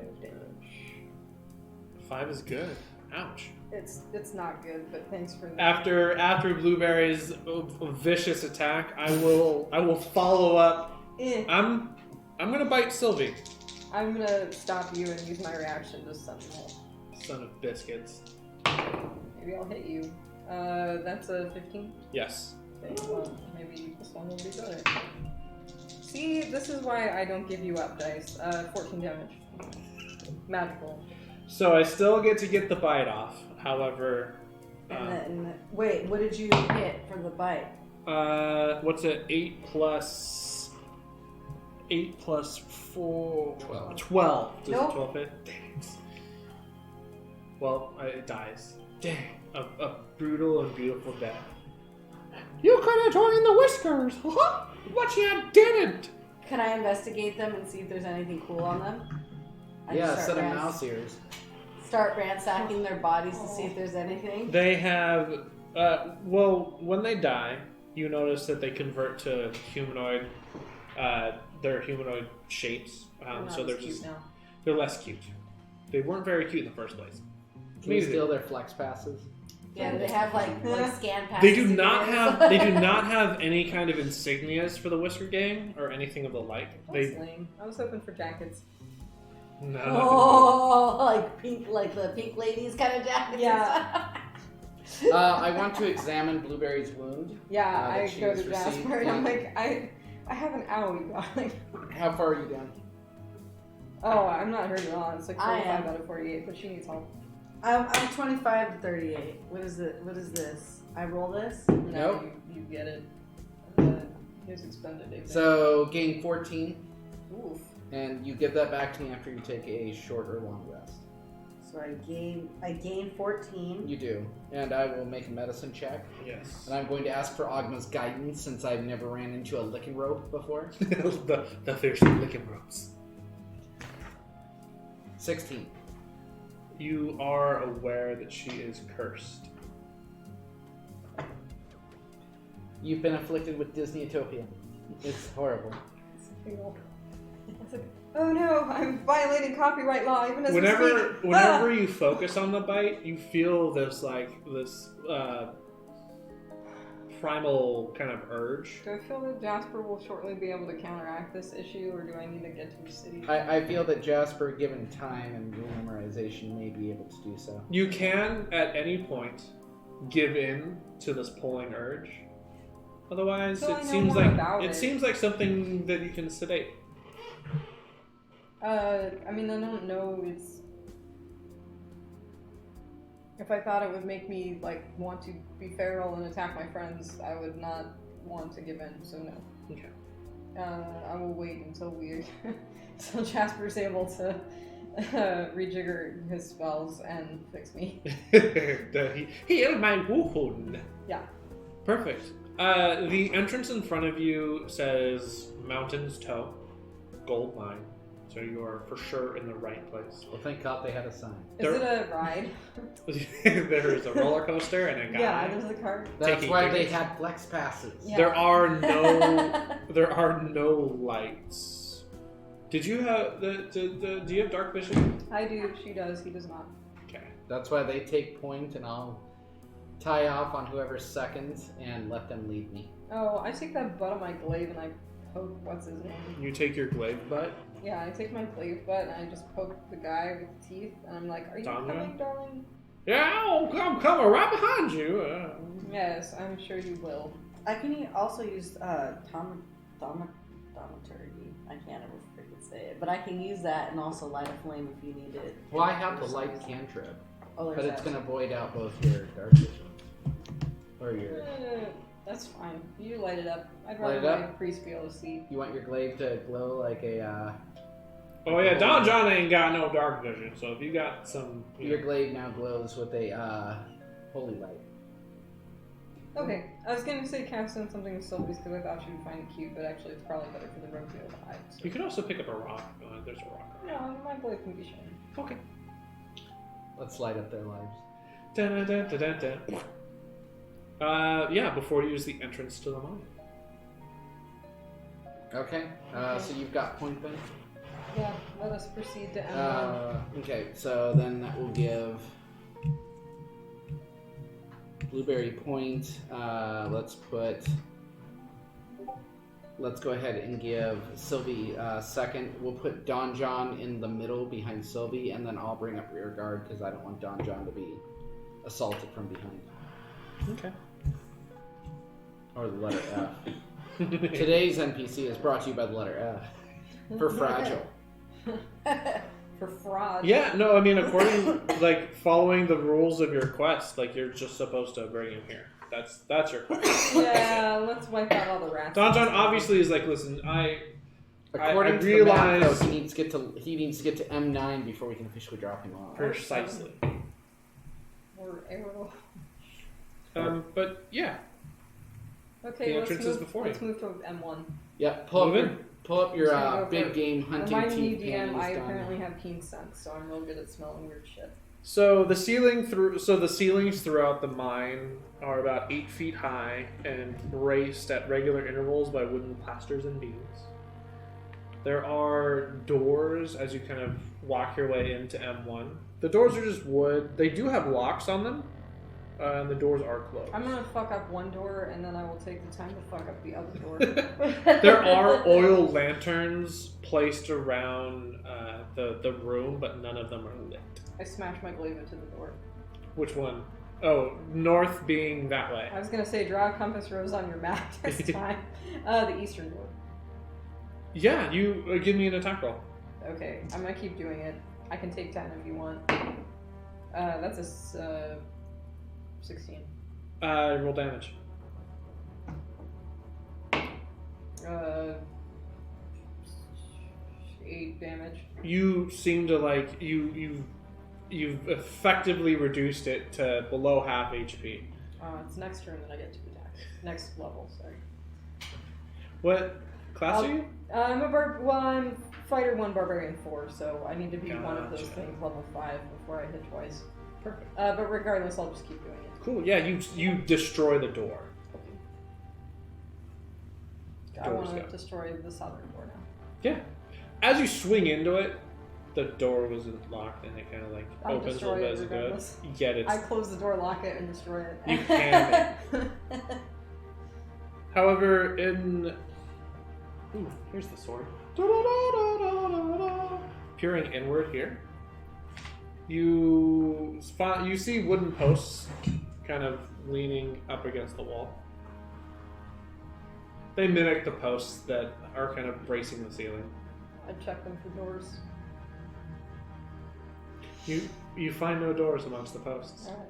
5 is good. Ouch. It's not good, but thanks for that. After Blueberry's vicious attack, I will follow up. I'm gonna bite Sylvie. I'm gonna stop you and use my reaction to Sentinel. Son of biscuits. Maybe I'll hit you. That's a 15. Yes. Okay, well, maybe this one will be better. See, this is why I don't give you up, dice. 14 damage. Magical. So I still get to get the bite off. However, And then, wait, what did you hit for the bite? what's it? 8 plus 4. 12. Does Nope. 12 hit? Dang. Well, it dies. Dang. A brutal and beautiful death. You could have joined the Whiskers! But you didn't! Can I investigate them and see if there's anything cool on them? I Yeah, just set of start mouse ears. Start ransacking their bodies to see if there's anything. They have, when they die, you notice that they convert to humanoid, their humanoid shapes. So they're cute just, now. they're less cute. They weren't very cute in the first place. Can you steal their flex passes? Yeah, do they have like scan passes? They do not have any kind of insignias for the Whisker Gang or anything of the like. That's lame. I was hoping for jackets. No. Oh, like the pink ladies kind of jackets. Yeah. I want to examine Blueberry's wound. Yeah, that I she go has to received. Jasper and I'm like, I have an owie, darling. How far are you down? Oh, I'm not hurt at all. It's like I 45 am. out of 48, but she needs help. I'm 25 to 38. What is it? What is this? I roll this? No, Nope. you get it. Here's expended. I think. So, gain 14, Oof. and you give that back to me after you take a short or long rest. So I gain 14. You do. And I will make a medicine check. Yes. And I'm going to ask for Ogma's guidance since I've never ran into a licking rope before. the fearsome licking ropes. 16. You are aware that she is cursed. You've been afflicted with Disneytopia. It's horrible. It's like, oh no, I'm violating copyright law even as we speak. Whenever you focus on the bite, you feel this primal kind of urge. Do I feel that Jasper will shortly be able to counteract this issue, or do I need to get to the city? I feel that Jasper, given time and rule memorization, may be able to do so. You can, at any point, give in to this pulling urge. Otherwise, Until I it know seems more like about it. seems like something that you can sedate. I mean, I don't know. It's if I thought it would make me want to be feral and attack my friends, I would not want to give in. So no. Okay. I will wait until until Jasper's able to rejigger his spells and fix me. Heal my wound. Yeah. Perfect. The entrance in front of you says Mountain's Toe, Gold Mine. So you are for sure in the right place. Well, thank God they had a sign. Is it a ride? There is a roller coaster and a guy. Yeah, there's a cart. That's Taking why tickets. they had flex passes. Yeah. There are no lights. Did you have do you have dark vision? I do. She does. He does not. Okay. That's why they take point, and I'll tie off on whoever's second and let them lead me. Oh, I take that butt of my glaive and I poke what's his name. You take your glaive butt. Yeah, I take my glaive butt and I just poke the guy with the teeth, and I'm like, "Are you Danya? coming, darling?" Yeah, I'm coming right behind you. Yes, I'm sure you will. I can also use thaumaturgy. I can't ever freaking say it, but I can use that and also light a flame if you need it. Well, I have the light cantrip, Oh, but there's it's that. going to void out both your dark vision. Or your... That's fine. You light it up. I'd Light rather it my up? priest be able to see. You want your glaive to glow like a... Oh yeah, Don John ain't got no dark vision, so if you got some... Your glaive now glows with a holy light. Okay, I was going to say cast on something with Sylvie's because I thought she would find it cute, but actually it's probably better for the rogue to be able to hide. So. You can also pick up a rock. There's a rock. No, my blade can be shiny. Okay. Let's light up their lives. Dun, dun, dun, dun, dun. Yeah, before you use the entrance to the mine. Okay, so you've got point then? Yeah, let us proceed to M1. Okay, so then that will give Blueberry point. Let's go ahead and give Sylvie second. We'll put Don John in the middle behind Sylvie, and then I'll bring up rear guard because I don't want Don John to be assaulted from behind. Okay. Or the letter F. Today's NPC is brought to you by the letter F. For fragile. For fraud. Yeah, no, I mean, according, like, following the rules of your quest, like, you're just supposed to bring him here. That's your quest. Yeah, let's wipe out all the rats. Don John obviously is like, listen, According I to the map, realize- though, he needs to get to M9 before we can officially drop him off. Precisely. Or arrow. But, yeah. Okay, The let's entrance move, is before let's you. move to M1. Yep, Move in. pull up your Just gonna go big for- game hunting Reminding you, teeth DM, panties I down. apparently have keen sense, so I'm real good at smelling weird shit. So the ceilings throughout the mine are about 8 feet high and braced at regular intervals by wooden plasters and beams. There are doors as you kind of walk your way into M1. The doors are just wood. They do have locks on them, and the doors are closed. I'm gonna fuck up one door, and then I will take the time to fuck up the other door. There are oil lanterns placed around the room, but none of them are lit. I smash my glaive into the door. Which one? Oh, north being that way. I was gonna say draw a compass rose on your map this time. The eastern door. Yeah, you give me an attack roll. Okay, I'm gonna keep doing it. I can take 10 if you want. That's a 16. Roll damage. 8 damage. You seem to like you've effectively reduced it to below half HP. It's next turn that I get to attack. Next level, sorry. What class are you? I'm fighter 1, barbarian 4, so I need to be one of those Gotcha. things level 5 before I hit twice. Perfect. But regardless, I'll just keep doing it. Cool. Yeah, you destroy the door. I Doors want to go. destroy the southern door now. Yeah. As you swing into it, the door wasn't locked and it kind of like I'll opens a destroy little it bit as it regardless. goes. You get it. I close the door, lock it, and destroy it. You can. However, in here's the sword. Peering inward here, you see wooden posts kind of leaning up against the wall. They mimic the posts that are kind of bracing the ceiling. I check them for doors. You find no doors amongst the posts. Alright.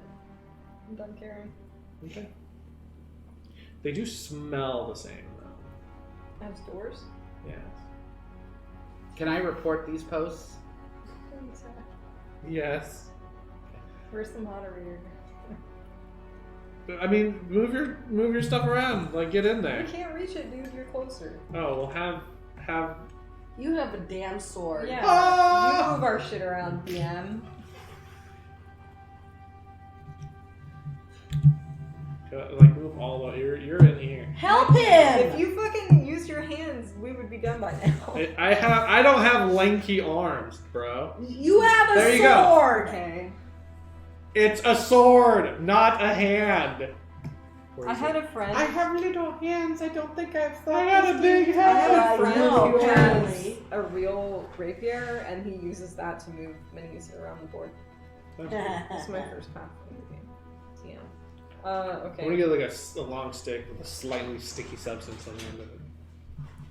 I'm done caring. Okay. They do smell the same though. As doors? Yes. Can I report these posts? Yes. Where's the moderator? I mean, move your stuff around. Like, get in I there. can't reach it, dude. You're closer. Oh, we'll have. You have a damn sword. Yeah. Ah! You move our shit around, DM. Like, move all the way. You're in here. Help If him! you fucking used your hands, we would be done by now. I don't have lanky arms, bro. You have a There you go. sword! Okay. It's a sword, not a hand. Or I is had it- a friend. I have little hands. I don't think I've thought I got this a big through. I have I a friend know, who has apparently. a real rapier, and he uses that to move minis around the board. That's my first path in the game. Yeah. I'm Okay. gonna get like a long stick with a slightly sticky substance on the end of it.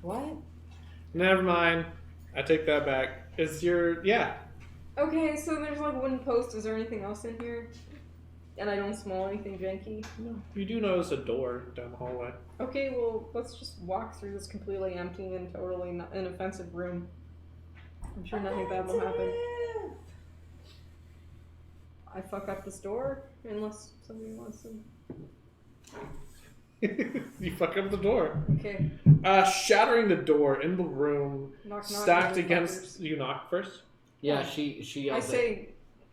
What? Never mind. I take that back. It's your Okay, so there's like a wooden post. Is there anything else in here? And I don't smell anything janky? No. You do notice a door down the hallway. Okay, well, let's just walk through this completely empty and totally inoffensive room. I'm sure nothing bad will happen. I fuck up this door, unless somebody wants to. You fuck up the door. Okay. Shattering the door in the room, Knock, knock, stacked motherfuckers. against. You knock first. Yeah, she I yells. say,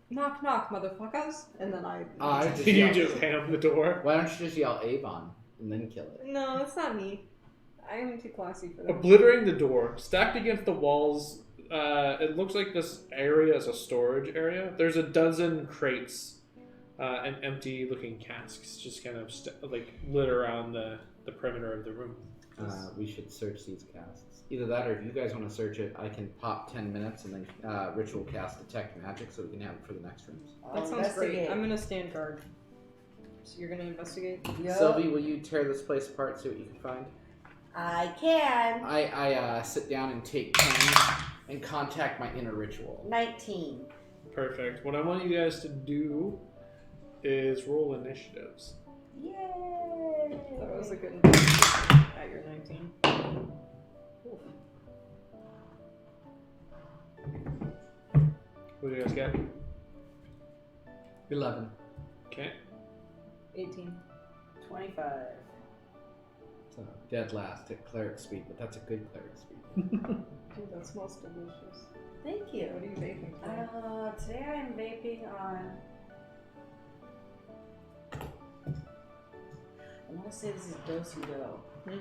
knock, knock, motherfuckers, and then I. I just You yell. just ham the door. Why don't you just yell Avon and then kill it? No, that's not me. I am too classy for that. Obliterating the door, stacked against the walls. It looks like this area is a storage area. There's a dozen crates and empty-looking casks just kind of lit around the perimeter of the room. We should search these casts. Either that, or if you guys want to search it, I can pop 10 minutes and then ritual cast detect magic, so we can have it for the next rooms. That sounds great. I'm gonna stand guard. So you're gonna investigate? Yep. Sylvie, will you tear this place apart, see what you can find? I can. I sit down and take 10 and contact my inner ritual. 19. Perfect. What I want you guys to do is roll initiatives. Yay! That was a good investigation at your 19. What do you guys get? 11. Okay. 18. 25. So dead last at cleric speed, but that's a good cleric speed. Dude, that smells delicious. Thank you. What are you vaping for? Today I'm vaping on. I want to say this is Do-Si-Do.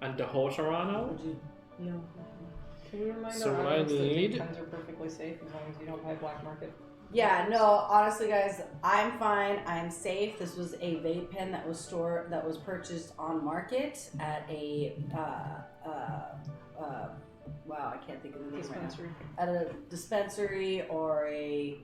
And the Hotarano? Would you? No. Can we remind So our what I audience that need- vape pens are perfectly safe as long as you don't buy black market? Yeah, no, honestly guys, I'm fine. I'm safe. This was a vape pen that was purchased on market at a wow, I can't think of the name right now. Dispensary. At a dispensary or a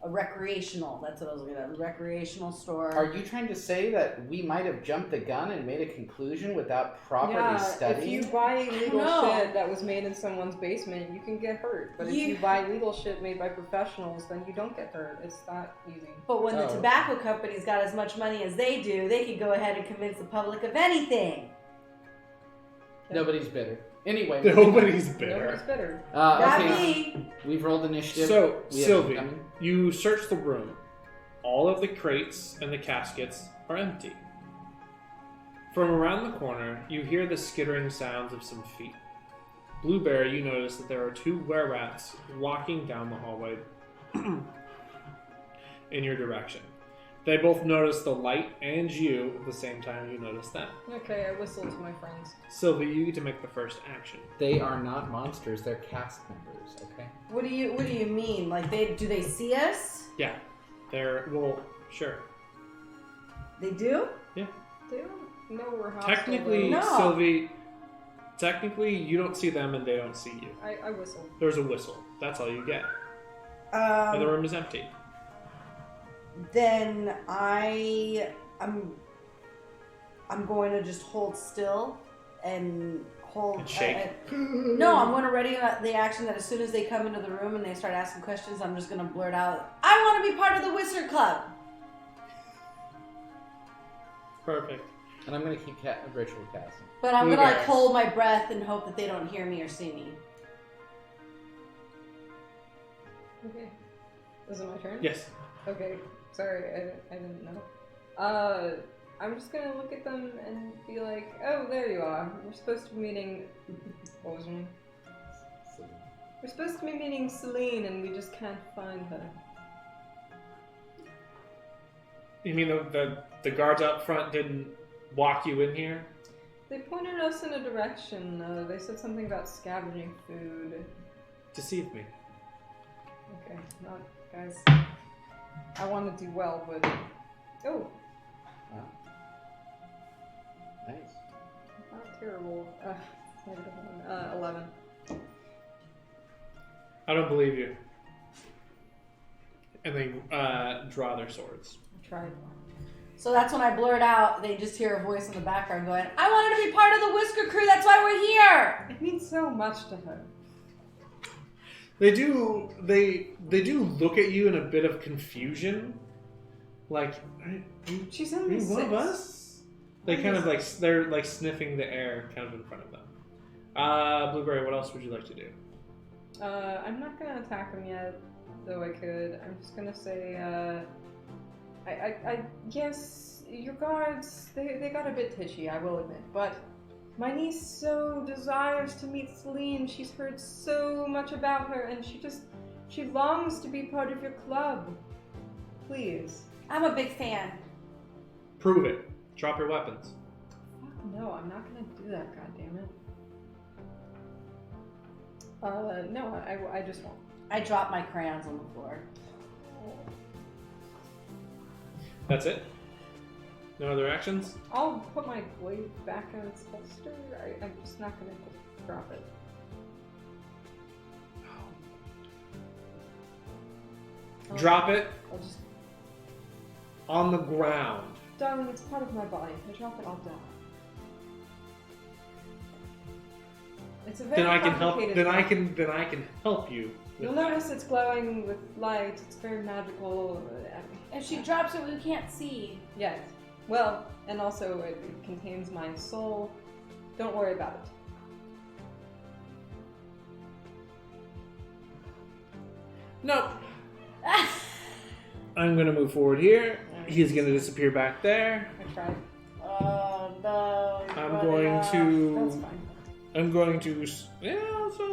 recreational. That's what I was looking at. A recreational store. Are you trying to say that we might have jumped the gun and made a conclusion without properly studying? If you buy illegal No. shit that was made in someone's basement, you can get hurt. But if you buy legal shit made by professionals, then you don't get hurt. It's that easy. But when the Oh. tobacco companies got as much money as they do, they could go ahead and convince the public of anything. Nobody's bitter. Anyway. Nobody's Nobody's bitter. bitter. Not Okay, me. we've rolled initiative. So, We have Sylvie, incoming. you search the room. All of the crates and the caskets are empty. From around the corner, you hear the skittering sounds of some feet. Blueberry, you notice that there are two were-rats walking down the hallway in your direction. They both notice the light and you at the same time you notice them. Okay, I whistle to my friends. Sylvie, you get to make the first action. They are not monsters, they're cast members, okay? What do you mean? Like do they see us? Yeah, sure. They do? They don't know we're hostile. Technically, No. Sylvie, you don't see them and they don't see you. I whistle. There's a whistle. That's all you get. And the room is empty. Then I'm going to just hold still and hold And shake? no, I'm going to ready the action that as soon as they come into the room and they start asking questions, I'm just going to blurt out, "I want to be part of the Wizard Club." Perfect. And I'm gonna keep ritual casting. But I'm going to Blueberry. hold my breath and hope that they don't hear me or see me. Okay. Is it my turn? Yes. Okay. Sorry, I didn't know. I'm just gonna look at them and be like, oh, there you are. We're supposed to be meeting... What was her name? We're supposed to be meeting Celine and we just can't find her. You mean the guards out front didn't walk you in here? They pointed us in a direction. They said something about scavenging food. Deceive me. Okay, not... Guys, I want to do well, but... Oh! Wow. Nice. Not terrible. Negative 1. 11. I don't believe you. And they draw their swords. I tried. So that's when I blurt out. They just hear a voice in the background going, "I wanted to be part of the Whisker Crew. That's why we're here." It means so much to her. They do look at you in a bit of confusion, like, She's are only you 6. one of us? They kind of like they're like sniffing the air, kind of in front of them. Blueberry, what else would you like to do? I'm not gonna attack him yet, though I could. I'm just gonna say, I guess your guards, they got a bit titchy, I will admit, but my niece so desires to meet Celine. She's heard so much about her, and she longs to be part of your club. Please. I'm a big fan. Prove it. Drop your weapons. Fuck no, I'm not gonna do that, goddammit. No, I just won't. I drop my crayons on the floor. That's it? No other actions? I'll put my blade back in its holster. I'm just not gonna drop it. Drop it I'll just... on the ground. Darling, it's part of my body. If I drop it, I'll die. It's a very Then I can help. complicated Then I can help you. with You'll that. notice it's glowing with light. It's very magical. If she drops it, we can't see. Yes. Well, and also it contains my soul. Don't worry about it. Nope. I'm gonna move forward here. He's gonna disappear back there. I tried. Oh no. I'm Run going it up. to. That's fine. I'm going to. Yeah, so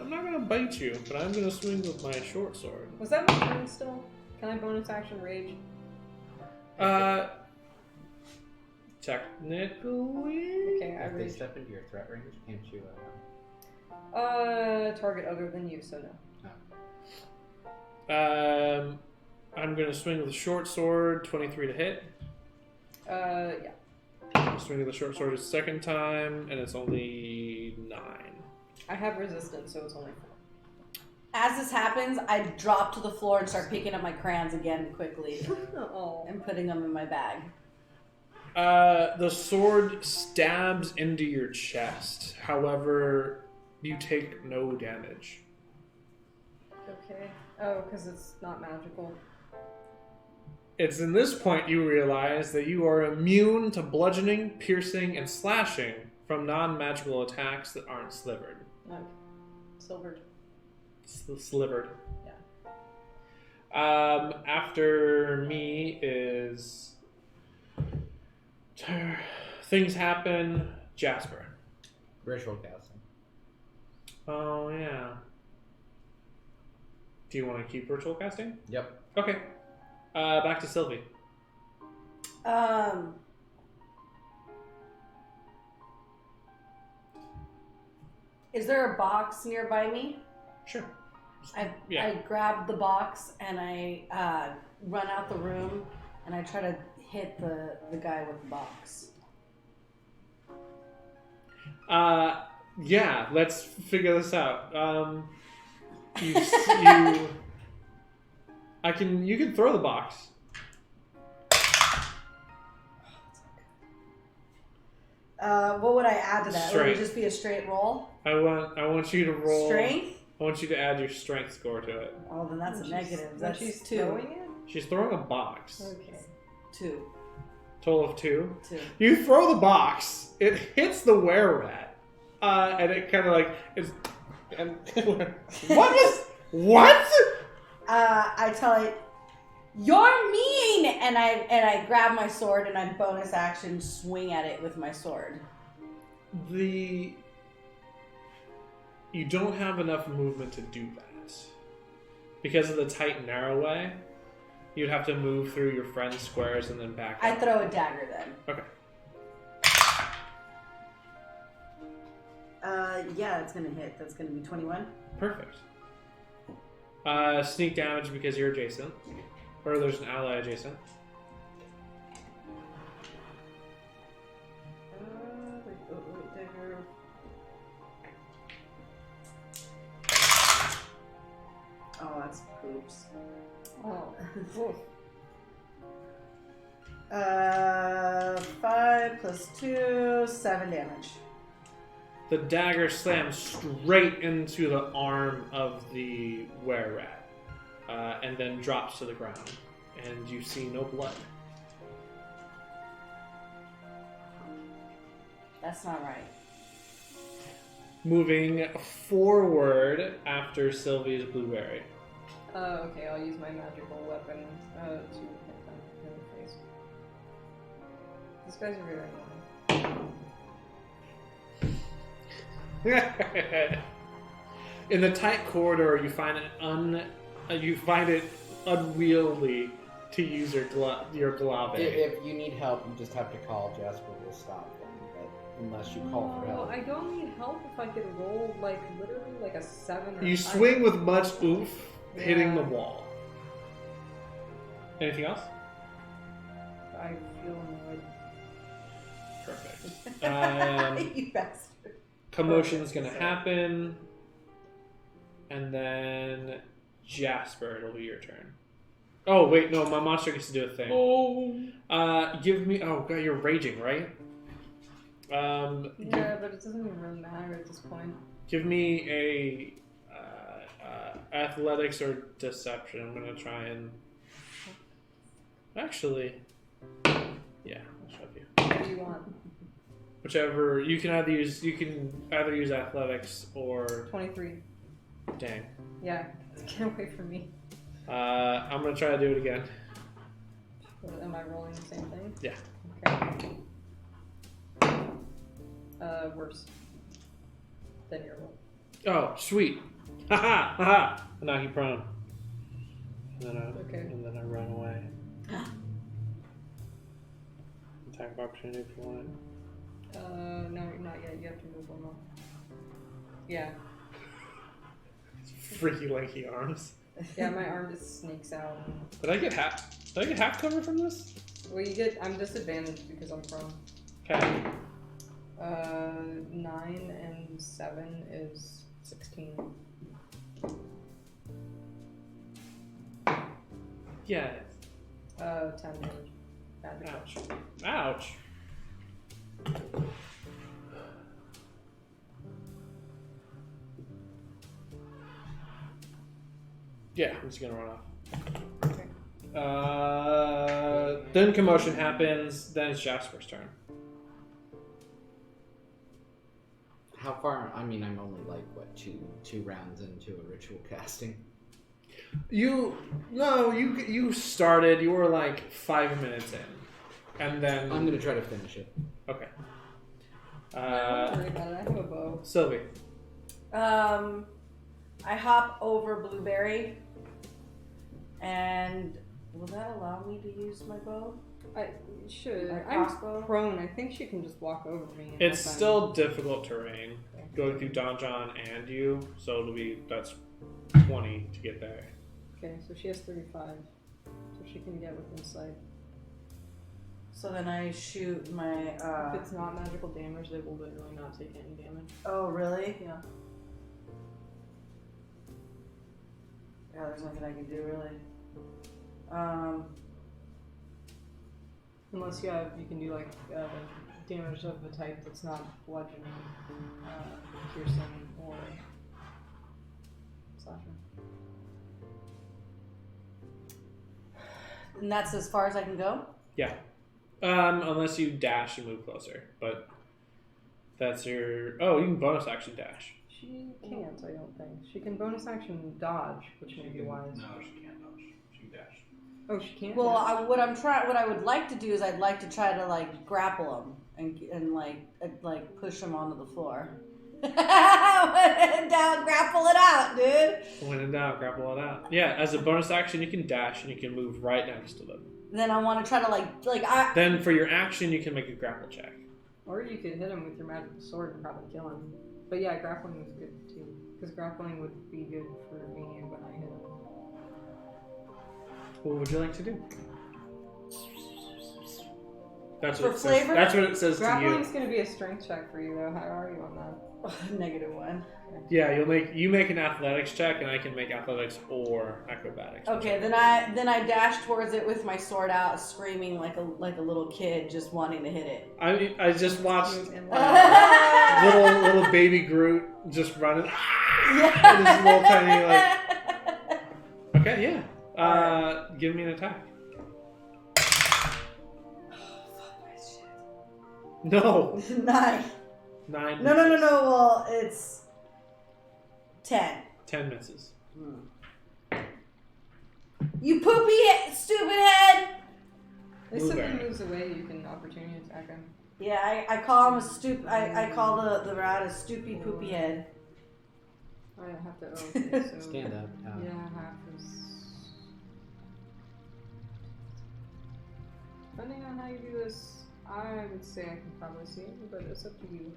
I'm not gonna bite you, but I'm gonna swing with my short sword. Was that my turn still? Can I bonus action rage? Technically. Okay, I If they rage. step into your threat range, can't you? Target other than you, so no. I'm gonna swing with a short sword, 23 to hit. Yeah. Swing with the short sword a second time, and it's only 9. I have resistance, so it's only 4. As this happens, I drop to the floor and start picking up my crayons again quickly Oh. and putting them in my bag. The sword stabs into your chest. However, you take no damage. Okay. Oh, because it's not magical. It's in this point you realize that you are immune to bludgeoning, piercing, and slashing from non-magical attacks that aren't slivered. Okay. Silvered. Slivered. Yeah. After me is... Things happen. Jasper. Ritual casting. Oh, yeah. Do you want to keep ritual casting? Yep. Okay. Back to Sylvie. Is there a box nearby me? Sure. I Yeah. grab the box and I run out the room and I try to hit the guy with the box. Yeah, let's figure this out. You can throw the box. What would I add to that? Would it Strength. just be a straight roll? I want you to roll. Strength? I want you to add your strength score to it. Oh, then that's a negative. When That's she's 2. throwing it? She's throwing a box. Okay. 2. Total of 2. 2. You throw the box. It hits the were-rat. And it kind of like is. And what? I tell it, "You're mean!" And I grab my sword and I bonus action swing at it with my sword. You don't have enough movement to do that. Because of the tight, narrow way, you'd have to move through your friend's squares and then back I up. throw a dagger then. Okay. Yeah, that's gonna hit. That's gonna be 21. Perfect. Sneak damage because you're adjacent. Or there's an ally adjacent. Oops. Oh. Oof. 5 plus 2, 7 damage. The dagger slams straight into the arm of the were-rat, and then drops to the ground, and you see no blood. That's not right. Moving forward after Sylvie's blueberry. Okay, I'll use my magical weapon to hit them in the face. These guys are very annoying. In the tight corridor, you find it unwieldy to use your glove. If you need help, you just have to call. Jasper will stop them, but unless you call for help. I don't need help if I could roll literally a 7 or You 5. swing with much oomph, hitting the Yeah. wall. Anything else? I feel annoyed. Perfect. You bastard. Commotion's gonna happen, and then Jasper, it'll be your turn. Oh wait, no, my monster gets to do a thing. Give me. Oh god, you're raging, right? Yeah, but it doesn't even really matter at this point. Give me a athletics or deception. I'm gonna try and actually, yeah, I'll show you. What do you want? Whichever you can either use athletics or 23. dang. Yeah, get away from me. I'm gonna try to do it again. Am I rolling the same thing? Yeah. Okay. Worse than your roll. Oh, sweet. Haha, haha. I knock you prone. And then I run away. Attack of opportunity if you want it. No, not yet. You have to move one more. Yeah. Freaky lanky arms. Yeah, my arm just snakes out. Did I get half cover from this? Well, I'm disadvantaged because I'm prone. Okay. 9 and 7 is 16. Yeah. 10 damage. Magic. Ouch. Yeah, I'm just gonna run off. Okay. Then commotion happens. Then it's Jasper's turn. How far? I mean, I'm only two rounds into a ritual casting. You started. You were 5 minutes in, and then I'm gonna try to finish it. Okay. Don't worry about it. I have a bow. Sylvie. I hop over Blueberry, and will that allow me to use my bow? I should. My I'm crossbow? prone. I think she can just walk over me. It's unless I'm- still difficult terrain going through Donjon and you, so that's 20 to get there. Okay, so she has 35, so she can get within sight. So then I shoot my. If it's not magical damage, they will literally not take any damage. Oh really? Yeah. Yeah, there's nothing I can do really. Unless you can do damage of a type that's not bludgeoning, piercing, or slashing. And that's as far as I can go. Yeah. Unless you dash and move closer, but that's your. Oh, you can bonus action dash. She can't, I don't think. She can bonus action dodge, which may be wise. No, she can't dodge. She can dash. Oh, she can't. Well, dash? what I would like to do is I'd like to try to grapple him and push him onto the floor. Down, grapple it out, dude. When in doubt, grapple it out. Yeah, as a bonus action, you can dash and you can move right next to them. Then I want to try to Then for your action, you can make a grapple check. Or you could hit him with your magical sword and probably kill him. But yeah, grappling was good too. Because grappling would be good for me when I hit him. What would you like to do? That's For what it says. flavor? That's what it says to you. Grappling's gonna be a strength check for you, though. How are you on that? -1. Yeah, you make an athletics check, and I can make athletics or acrobatics. Okay, then I dash towards it with my sword out, screaming like a little kid, just wanting to hit it. I just watched Yeah. little baby Groot just running. And this little tiny Okay, yeah. Give me an attack. No. 9. 9. No. Well, it's 10. 10 misses. You stupid head! If something Blueberry. moves away, you can opportunity attack him. Yeah, I call him a I call the rat a stoopy poopy head. I have to. Okay, so Stand up. Yeah, half is. Depending on how you do this, I would say I can probably see it, but it's up to you.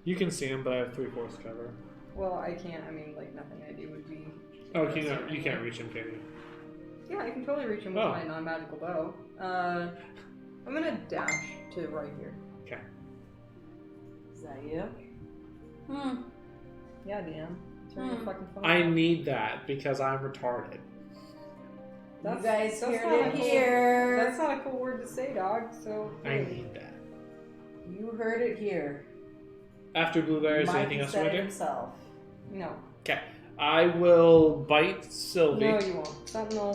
You can see him, but I have 3/4 cover. Well, I can't. I mean, like nothing I do would be. Oh, you can't reach him, can you? Yeah, I can totally reach him with Oh. my non-magical bow. I'm gonna dash to right here. Okay. Is that you? Yeah, DM. Turn your fucking phone. I off. need that because I'm retarded. You guys that's heard not it a cool- here. That's not a cool word to say, dog. So. I need that. You heard it here. After blueberries, Mikey anything else you said want it to do? himself. No. Okay. I will bite Sylvie. No, you won't. Sentinel.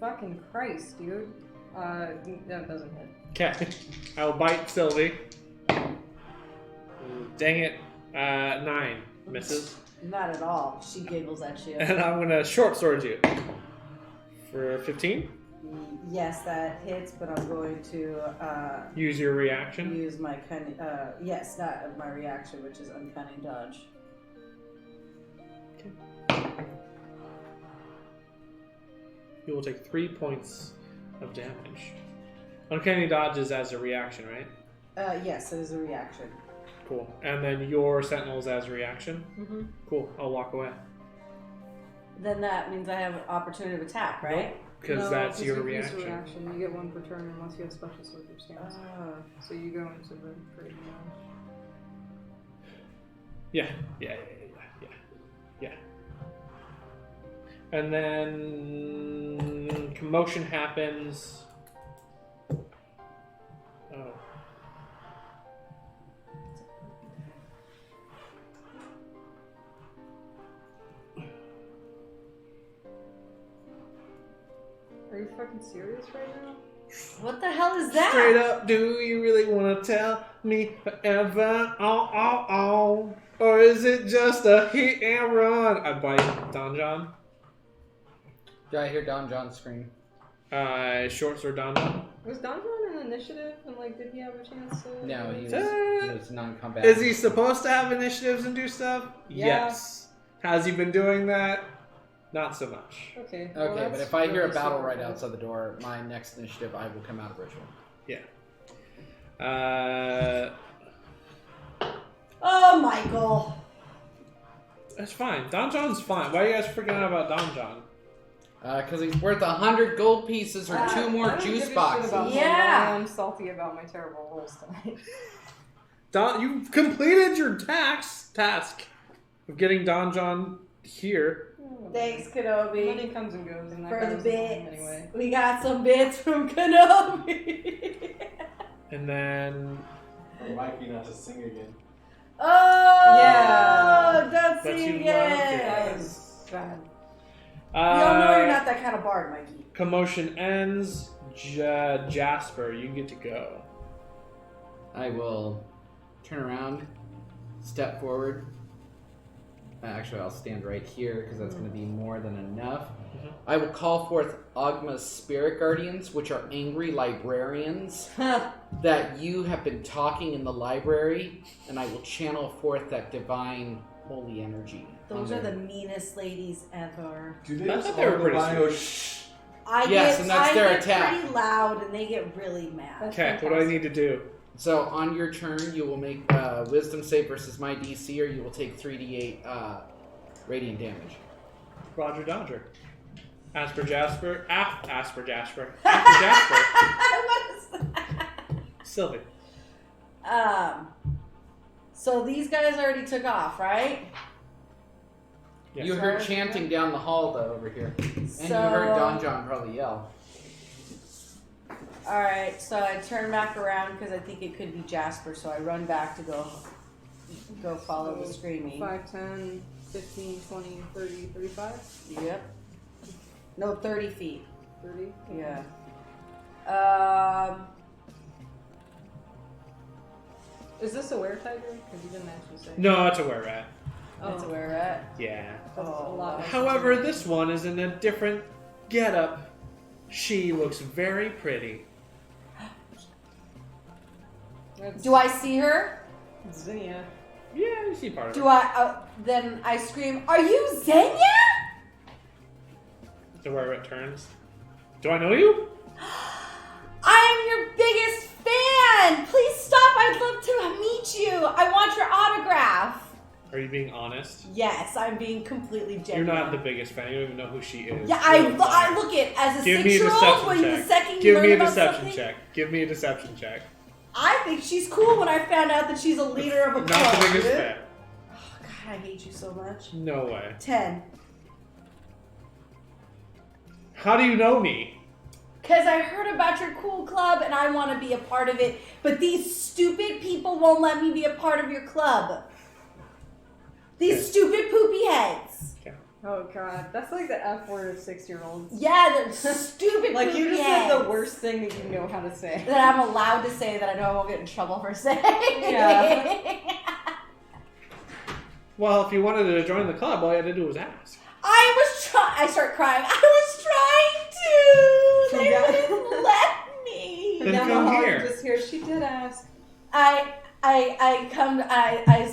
Fucking Christ, dude. That doesn't hit. Okay. I will bite Sylvie. Dang it. 9 misses. Not at all. She giggles at you. And I'm gonna short sword you. For 15. Yes, that hits, but I'm going to Use your reaction. use my cunning. Yes, not my reaction, which is uncanny dodge. You will take 3 points of damage. Uncanny dodge is as a reaction, right? Yes, it is a reaction. Cool. And then your sentinel's as a reaction? Mm-hmm. Cool. I'll walk away. Then that means I have an opportunity of attack, right? Because No, that's 'cause your you've used a reaction. reaction. You get 1 per turn unless you have special circumstance. So you go into the pretty much. Yeah. And then commotion happens. Oh. Are you fucking serious right now? What the hell is that? Straight up, do you really want to tell me forever? Oh. Or is it just a hit and run? I bite Don John. Yeah, I hear Don John scream. Short sword Don John. Was Don John in initiative? And like, did he have a chance to? No, he was non-combat. Is he supposed to have initiatives and do stuff? Yeah. Yes. Has he been doing that? Not so much. Okay. well, Okay, but that's if I hear a really battle super right cool. outside the door, my next initiative, I will come out of ritual. Yeah. Oh, Michael. That's fine. Don John's fine. Why are you guys freaking out about Don John? Because he's worth 100 gold pieces or 2 more I don't juice give a shit boxes. about Yeah. him. I'm salty about my terrible rolls tonight. Don, you completed your task of getting Don John here. Thanks, Money Kenobi, comes and goes, and that for the goes bits. anyway. We got some bits from Kenobi. And then Mikey not to sing again. Oh, Yeah. don't But see you again. That was bad. We all know you're not that kind of bard, Mikey. Commotion ends. Jasper, you get to go. I will turn around, step forward. Actually, I'll stand right here because that's going to be more than enough. Mhm. I will call forth Ogma's spirit guardians, which are angry librarians that you have been talking in the library, and I will channel forth that divine holy energy. Those are the meanest ladies ever. Do they I just thought they were all go pretty by and sweet. go shh? Yes, and that's their get attack. pretty loud and they get really mad. That's Okay, what do I need to do? So on your turn, you will make wisdom save versus my DC, or you will take 3d8 radiant damage. Roger Dodger. Asper Jasper. Asper Jasper. Asper Jasper. What is that? Sylvie. So these guys already took off, right? Yes. You heard chanting down the hall though over here, and So, you heard Don John probably yell. all right, so I turn back around because I think it could be Jasper. So I run back to go follow the screaming. 5, 10, 15, 20, 30, 35? Yep. No, 30 feet. 30? Yeah. Is this a were-tiger? Because you didn't actually say. No, it's a were-rat. That's where we're at. Yeah. That's a lot. nicer However, to me. this one is in a different getup. She looks very pretty. That's Do I see her? Zinnia. Yeah, you see part of Do it. I? Then I scream, "Are you Xenia?" The were-rat turns. Do I know you? I am your biggest fan. Please stop. I'd love to meet you. I want your autograph. Are you being honest? Yes, I'm being completely genuine. You're not the biggest fan. You don't even know who she is. Yeah, You're I lying. look at as a Give me a 6-year-old deception when check. the second you Give learn me a about deception something. check. Give me a deception check. I think she's cool when I found out that she's a leader of a Not club. the biggest fan. Oh, God, I hate you so much. No way. 10. How do you know me? Because I heard about your cool club and I want to be a part of it, but these stupid people won't let me be a part of your club. These Okay. stupid poopy heads. Okay. Oh god, that's like the F word of 6-year-olds. Yeah, they're stupid Like poopy you just heads. said the worst thing that you know how to say. That I'm allowed to say that I know I won't get in trouble for saying. Yeah. Well, if you wanted to join the club, all you had to do was ask. I start crying. I was trying to. They Yeah. wouldn't let me. Then Down come the hall, here. you just hear, she did ask. I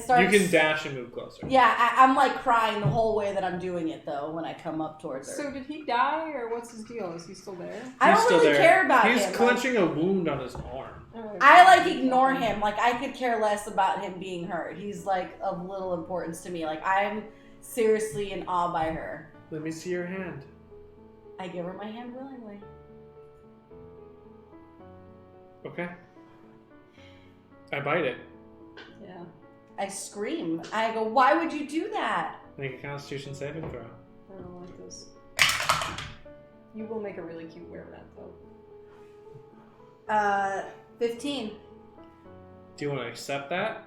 start. You can dash and move closer. Yeah, I'm like crying the whole way that I'm doing it though when I come up towards her. So did he die, or what's his deal? Is he still there? I He's don't still really there. care about He's him. clenching a wound on his arm. I like ignore him. Like I could care less about him being hurt. He's like of little importance to me. Like I'm seriously in awe by her. Let me see your hand. I give her my hand willingly. Okay. I bite it. Yeah. I scream. I go, "Why would you do that?" Make a Constitution saving throw. I don't like this. You will make a really cute were-rat, though. 15. Do you want to accept that?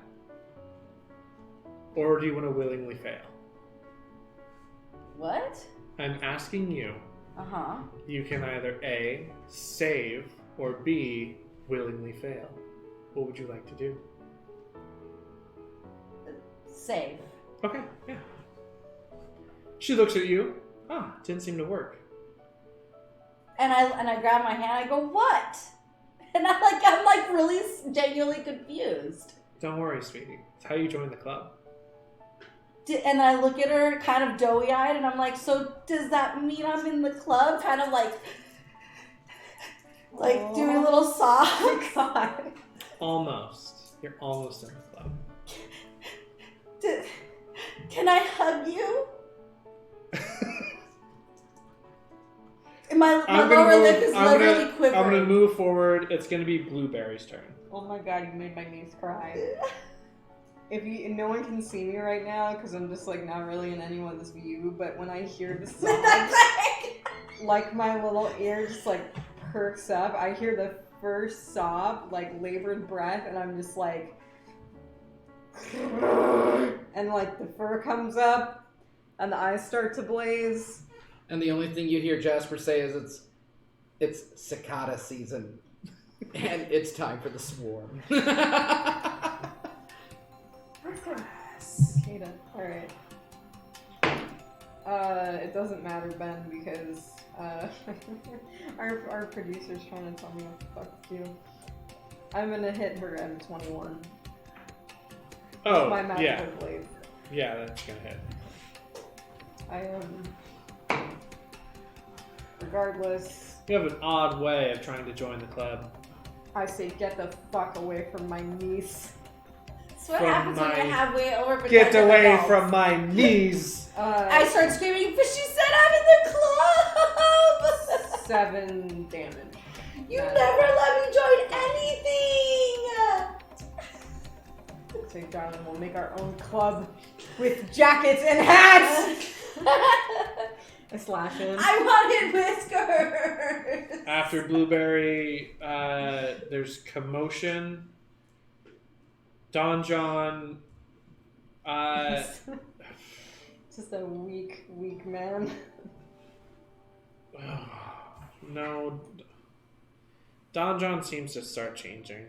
Or do you want to willingly fail? What? I'm asking you. Uh-huh. You can either A, save, or B, willingly fail. What would you like to do? Save. Okay, yeah. She looks at you. Ah, didn't seem to work. And I grab my hand. I go, "What?" And I'm like really genuinely confused. Don't worry, sweetie. It's how you join the club. And I look at her kind of doughy-eyed and I'm like, "So does that mean I'm in the club?" Kind of like doing a little sob. Oh, God. Almost. You're almost in the club. Can I hug you? My lower lip is literally quivering. I'm gonna move forward. It's gonna be Blueberry's turn. Oh my god, you made my niece cry. No one can see me right now because I'm just like not really in anyone's view, but when I hear the sobs, like my little ear just like perks up. I hear the first sob, like labored breath, and I'm just like, and like the fur comes up, and the eyes start to blaze. And the only thing you hear Jasper say is it's cicada season. And it's time for the swarm. Cicada. Alright. It doesn't matter, Ben, because our producer's trying to tell me what the fuck to do. I'm gonna hit her at a 21. Oh, My magical yeah. blade. Yeah, that's gonna hit. I am. Regardless, You have an odd way of trying to join the club. I say get the fuck away from my niece. That's what From happens when my- you have way overprotective Get away adults. from my knees! I start screaming, "But she said I'm in the club!" 7 damage. You Magic. never let me join anything! So, darling, we'll make our own club with jackets and hats! I slash him. I wanted whiskers! After Blueberry, there's commotion. Don John. Just a weak man. No. Don John seems to start changing.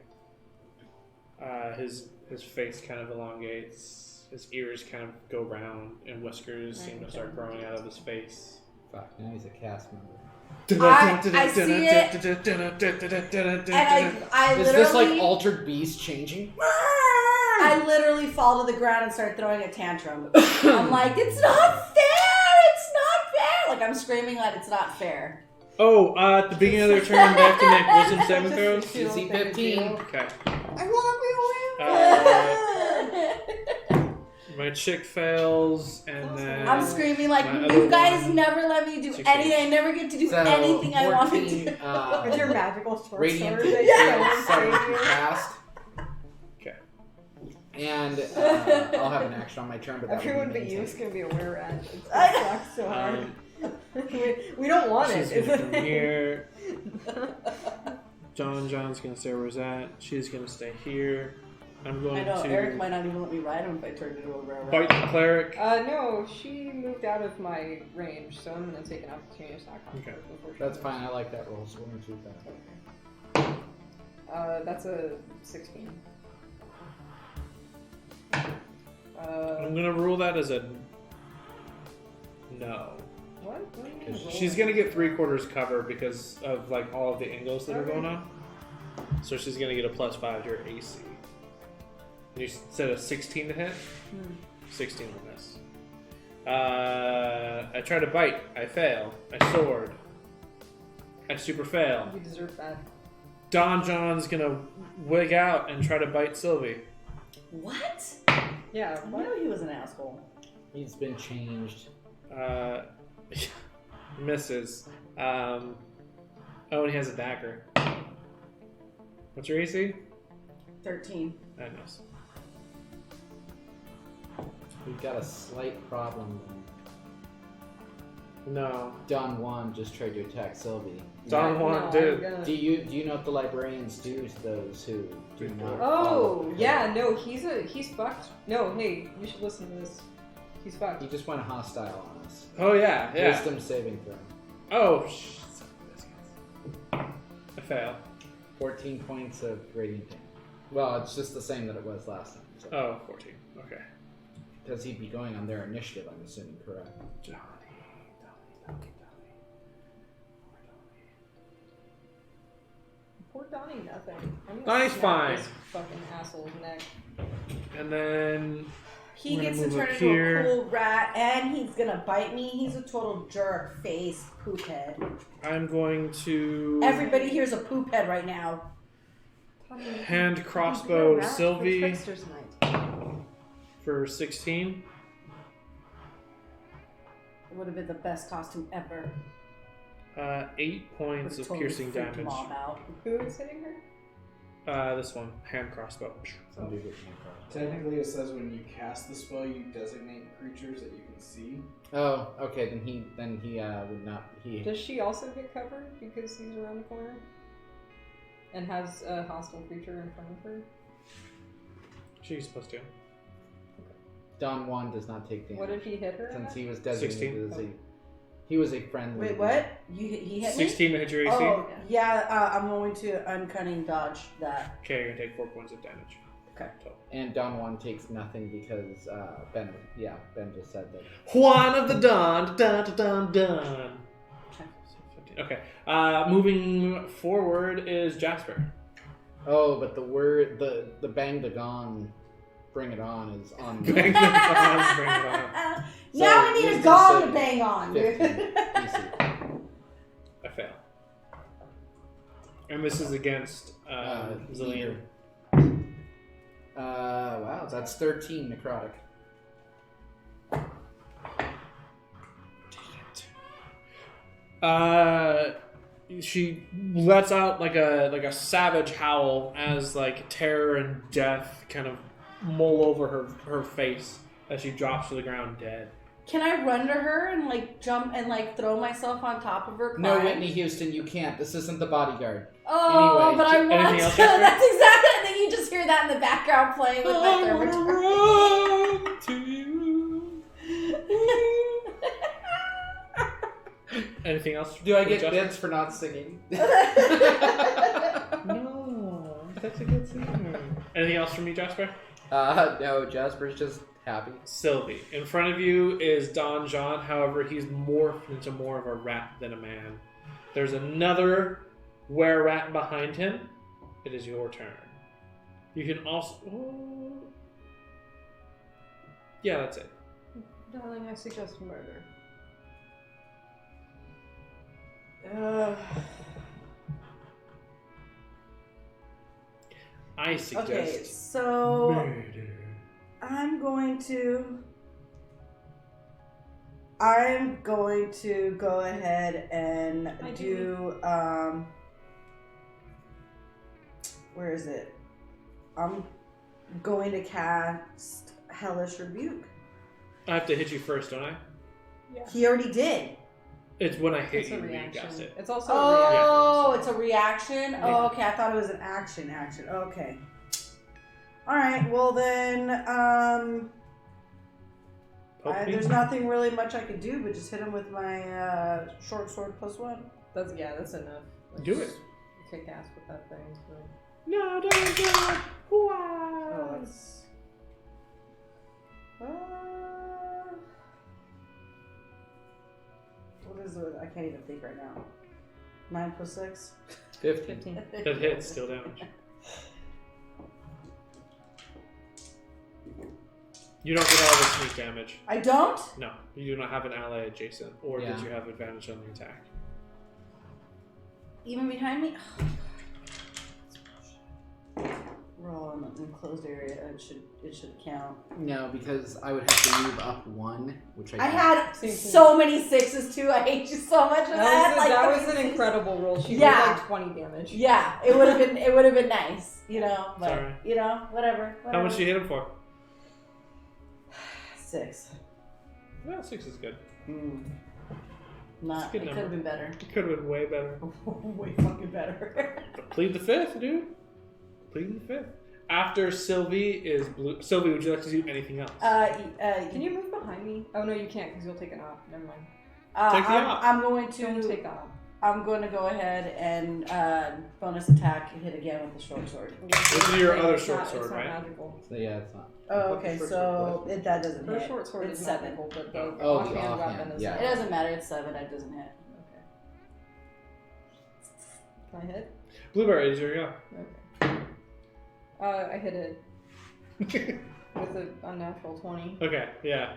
His face kind of elongates. His ears kind of go round, and whiskers seem to start growing out of his face. Fuck, now he's a cast member. I see it. And I Is literally... this like Altered Beast changing? I literally fall to the ground and start throwing a tantrum. I'm like, it's not fair! It's not fair! Like, I'm screaming like it's not fair. Oh, at the beginning of their turn, they have to make wisdom saving throws. DC 15. Okay. I want to be a win. My chick fails, and then I'm screaming like, my you other guys one- never let me do 16. anything. I never get to do So, anything I want to 14, do. With your magical short Radiant sword that Yeah. you Field 7 cast. Okay. And I'll have an action on my turn, but that Everyone would be but you is maintained. going to be a were rat. It I- sucks so hard. Um, we don't want she's it. gonna come here. John's gonna stay where he's at. She's gonna stay here. I'm going I know, to Eric might not even let me ride him if I turned into a rare bite the cleric. No, she moved out of my range, so I'm going to take an opportunity attack on her Okay. before she That's moves. fine, I like that roll, so we're gonna keep that. That's a 16. I'm gonna rule that as a no. What? What do you mean? She's gonna get 3/4 cover because of like all of the angles that are going on. So she's gonna get a +5 to her AC. You said a 16 to hit? 16 will miss. I try to bite. I fail. I sword. I super fail. You deserve that. Don John's gonna wig out and try to bite Sylvie. What? Yeah, I what? knew he was an asshole. He's been changed. Misses. Oh, and he has a dagger. What's your AC? 13. I miss. We've got a slight problem. No. Don Juan just tried to attack Sylvie. Don Juan No, did. I'm gonna- Do you know what the librarians do to those who do not? Oh, follow? yeah, no, he's fucked. No, hey, you should listen to this. He's fucked. He just went hostile on us. Oh yeah, yeah. Wisdom saving throw. Oh, I fail. 14 points of radiant damage. Well, it's just the same that it was last time. So. Oh, 14. Okay. Because he'd be going on their initiative, I'm assuming, correct? Johnny. Poor Donnie, nothing. I'm gonna Donnie's snap fine. This fucking asshole's neck. And then He I'm gets gonna to move turn up into here. a cool rat, and he's gonna bite me. He's a total jerk face poop head. I'm going to Everybody here's a poop head right now. hand crossbow Rat for Sylvie Trickster's Night. for 16. It would have been the best costume ever. 8 points of Totally piercing freaked damage. Mom out. Who is hitting her? This one, hand crossbow. Some do get hand crossed. Technically, it says when you cast the spell, you designate creatures that you can see. Oh, okay. Then he would not. Does she also get covered because he's around the corner? And has a hostile creature in front of her? She's supposed to. Don Juan does not take damage. What did he hit her? Since at? he was designated 16. as he was a friendly. Wait, what? He hit me? 16 to hit your AC. Oh, yeah, I'm going to uncunning dodge that. Okay, you're gonna take 4 points of damage. Okay. Total. And Don Juan takes nothing because Ben just said that. Juan of the Dawn, dun dun dun dun. Okay. Moving forward is Jasper. Oh, but the bang the gong, bring it on is on. Bang the gong, bring it on. Now we need a wisdom gong to saving, bang on, dude. 15 DC. I fail. And this is against Zillion. Wow, that's 13 necrotic. she lets out like a savage howl as like terror and death kind of mull over her face as she drops to the ground dead. Can I run to her and like jump and like throw myself on top of her? No, crying? Whitney Houston, you can't. This isn't the Bodyguard. Oh, Anyway, but I want anything to. else, Jasper? That's exactly. I think you just hear that in the background playing with my thermometer. Run to you. Anything else? Do I get Justin? bits for not singing? No, that's a good singer. Anything else from you, Jasper? No, Jasper's just happy. Sylvie. In front of you is Don John. However, he's morphed into more of a rat than a man. There's another were-rat behind him. It is your turn. You can also... Oh. Yeah, that's it. Darling, I suggest murder. I suggest Okay, so murder. I'm going to go ahead and do where is it? I'm going to cast Hellish Rebuke. I have to hit you first, don't I? Yeah. He already did. It's when I hit It's you a when you reaction. cast it. It's also a Oh, reaction. it's a reaction? Yeah. Oh, okay. I thought it was an action. Okay. Alright, well then, Poke me? there's nothing really much I could do but just hit him with my short sword +1. That's enough. Like, Do it. Kick ass with that thing. So. No, don't do it. Oh, Wow. that's... what is it? I can't even think right now. 9 + 6? 15. That hits, still damage. You don't get all the sneak damage. I don't? No, you do not have an ally adjacent, or Yeah. did you have advantage on the attack? Even behind me? We're all in the enclosed area. It should count. No, because I would have to move up one, which I had Same thing. so many 6s too. I hate you so much for that. That was the an six- incredible roll. She Yeah. rolled like 20 damage. Yeah, it would have been nice, you know. But Sorry. you know, whatever. How much did you hit him for? 6. Well, 6 is good. Not. good It could number. have been better. It could have been way better. Way fucking better. Plead the fifth, dude. Plead the fifth. After Sylvie is Blue. Sylvie, would you like to do anything else? Can you move behind me? Oh no, you can't because you'll take an op. Never mind. Take the op. I'm going Don't to. take the op. I'm going to go ahead and bonus attack and hit again with the short sword. This is your other It's short not- sword, it's not right? Magical. So yeah, it's not. Oh, okay. Short So sword that doesn't Her hit. short sword It's is 7. magical, but the Oh, the offhand offhand, weapon is yeah. It doesn't matter. It's 7. It doesn't hit. Okay. Can I hit? Blueberry is your go. Okay. I hit it with an unnatural 20. Okay, yeah.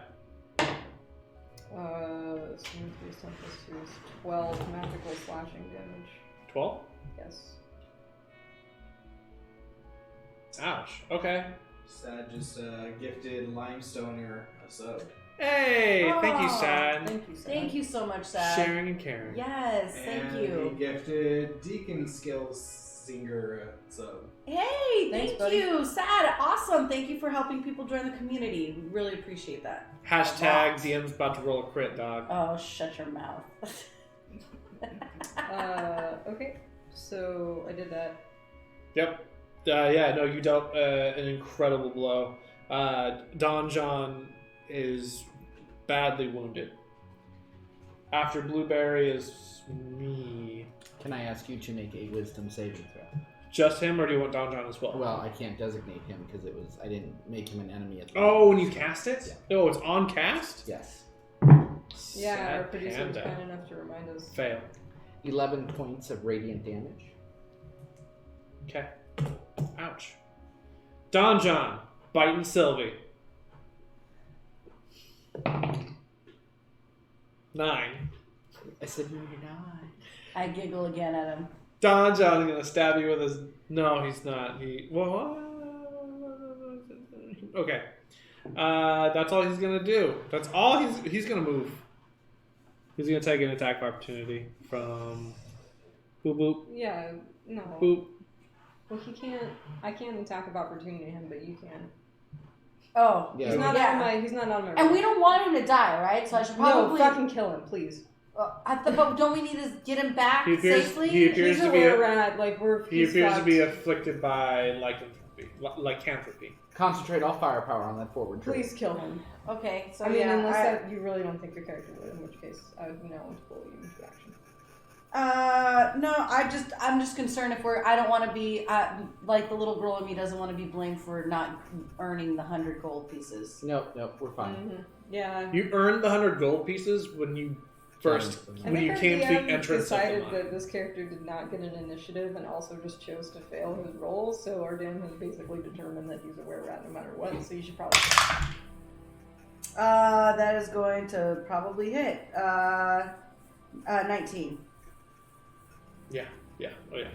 So 3 + 10 + 2 is 12 magical slashing damage. 12? Yes. Ouch. Okay. Sad just gifted Limestoner a sub. Hey, thank you, Oh, Sad. Thank you, Sam. Thank you so much, Sad. Sharing and caring. Yes, thank And you. he gifted Deacon Skills Singer a sub. Hey, Thanks, thank buddy. you, Sad. Awesome. Thank you for helping people join the community. We really appreciate that. Hashtag DM's about to roll a crit, dog. Oh, shut your mouth. Okay. So I did that. Yep. Yeah, no, you dealt an incredible blow. Don John is badly wounded. After Blueberry is me. Can I ask you to make a wisdom saving throw? Just him, or do you want Don John as well? Well, I can't designate him because I didn't make him an enemy at the Oh, when you cast it? Yeah. Oh, it's on cast? Yes. Yeah, Sad our producer was panda. kind enough to remind us. Fail. 11 points of radiant damage. Okay. Ouch. Don John, biting Sylvie. 9. I said no, you're not. I giggle again at him. Don John is gonna stab you with his. No, he's not. Okay. That's all he's gonna do. That's all he's gonna move. He's gonna take an attack of opportunity from Boop boop. Yeah, no. Boop. Well, he can't. I can't attack of opportunity him, but you can. Oh, Yeah. He's not Yeah. on my. He's not on my. and we don't want him to die, right? So I should probably. No, fucking kill him, please. But don't we need to get him back He appears- safely? he appears- He's a to be a- rat. Like He appears to be afflicted by lycanthropy. Concentrate all firepower on that forward trip. Please kill him. Okay, so I mean, yeah, unless that you really don't think your character would, in which case I would now want to pull you into action. no, I'm just concerned if I don't want to be like the little girl in me doesn't want to be blamed for not earning the 100 gold pieces. Nope, we're fine. Mm-hmm. Yeah. You earned the 100 gold pieces when you first I when you think came to the DM entrance of the decided mine. that this character did not get an initiative and also just chose to fail his roll, so our DM has basically determined that he's a were-rat no matter what, so you should probably... That is going to probably hit. 19. Yeah. Oh yeah.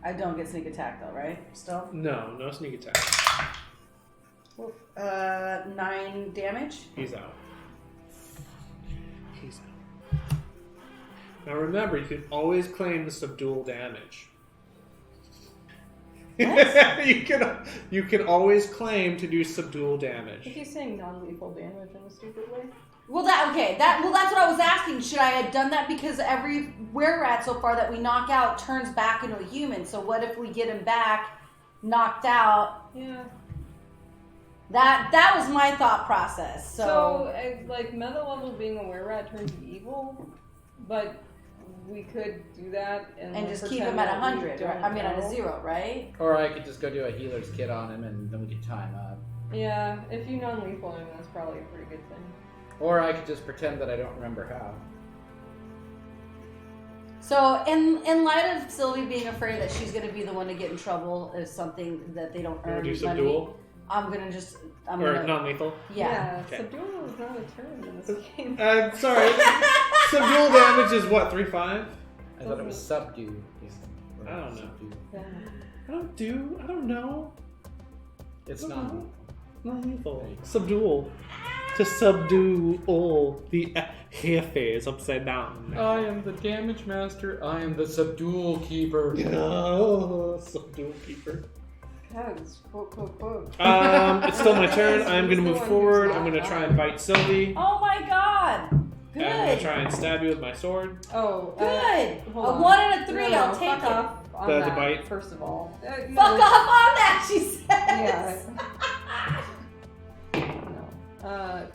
I don't get sneak attack though, right? Still? No sneak attack. 9 damage. He's out. Now remember, you can always claim the subdual damage. What? you can always claim to do subdual I think damage. he's saying non-lethal damage in a stupid way. Well, that's what I was asking. Should I have done that because every were-rat so far that we knock out turns back into a human? So what if we get him back, knocked out? Yeah. That was my thought process. So like, meta level being a were-rat turns you evil, but we could do that and just keep pretend him at that we 100. don't I mean, at a know. 0, right? Or I could just go do a healer's kit on him and then we could time up. Yeah, if you non-lethal him, that's probably a pretty good thing. Or I could just pretend that I don't remember how. So in light of Sylvie being afraid that she's going to be the one to get in trouble is something that they don't You wanna earn do money. subdual I'm or gonna non-lethal? yeah. Okay. Subdual is not a term in this game. I'm sorry. Subdual damage is what, 3/5? I thought it was subdue. I don't know. Subdue. Yeah. I don't know. It's not. Non-lethal. Subdual. To subdue all the hairs upside down. I am the damage master. I am the subdual keeper. Oh, subdual keeper. God, it's quote. It's still my turn. I'm gonna move forward. I'm gonna try and bite Sylvie. Oh my god. Good. And I'm gonna try and stab you with my sword. Oh, Good. hold A on. 1 and a 3. No, I'll take fuck it. off on The that, bite? first of all. Fuck off on that, she says. Yeah. No.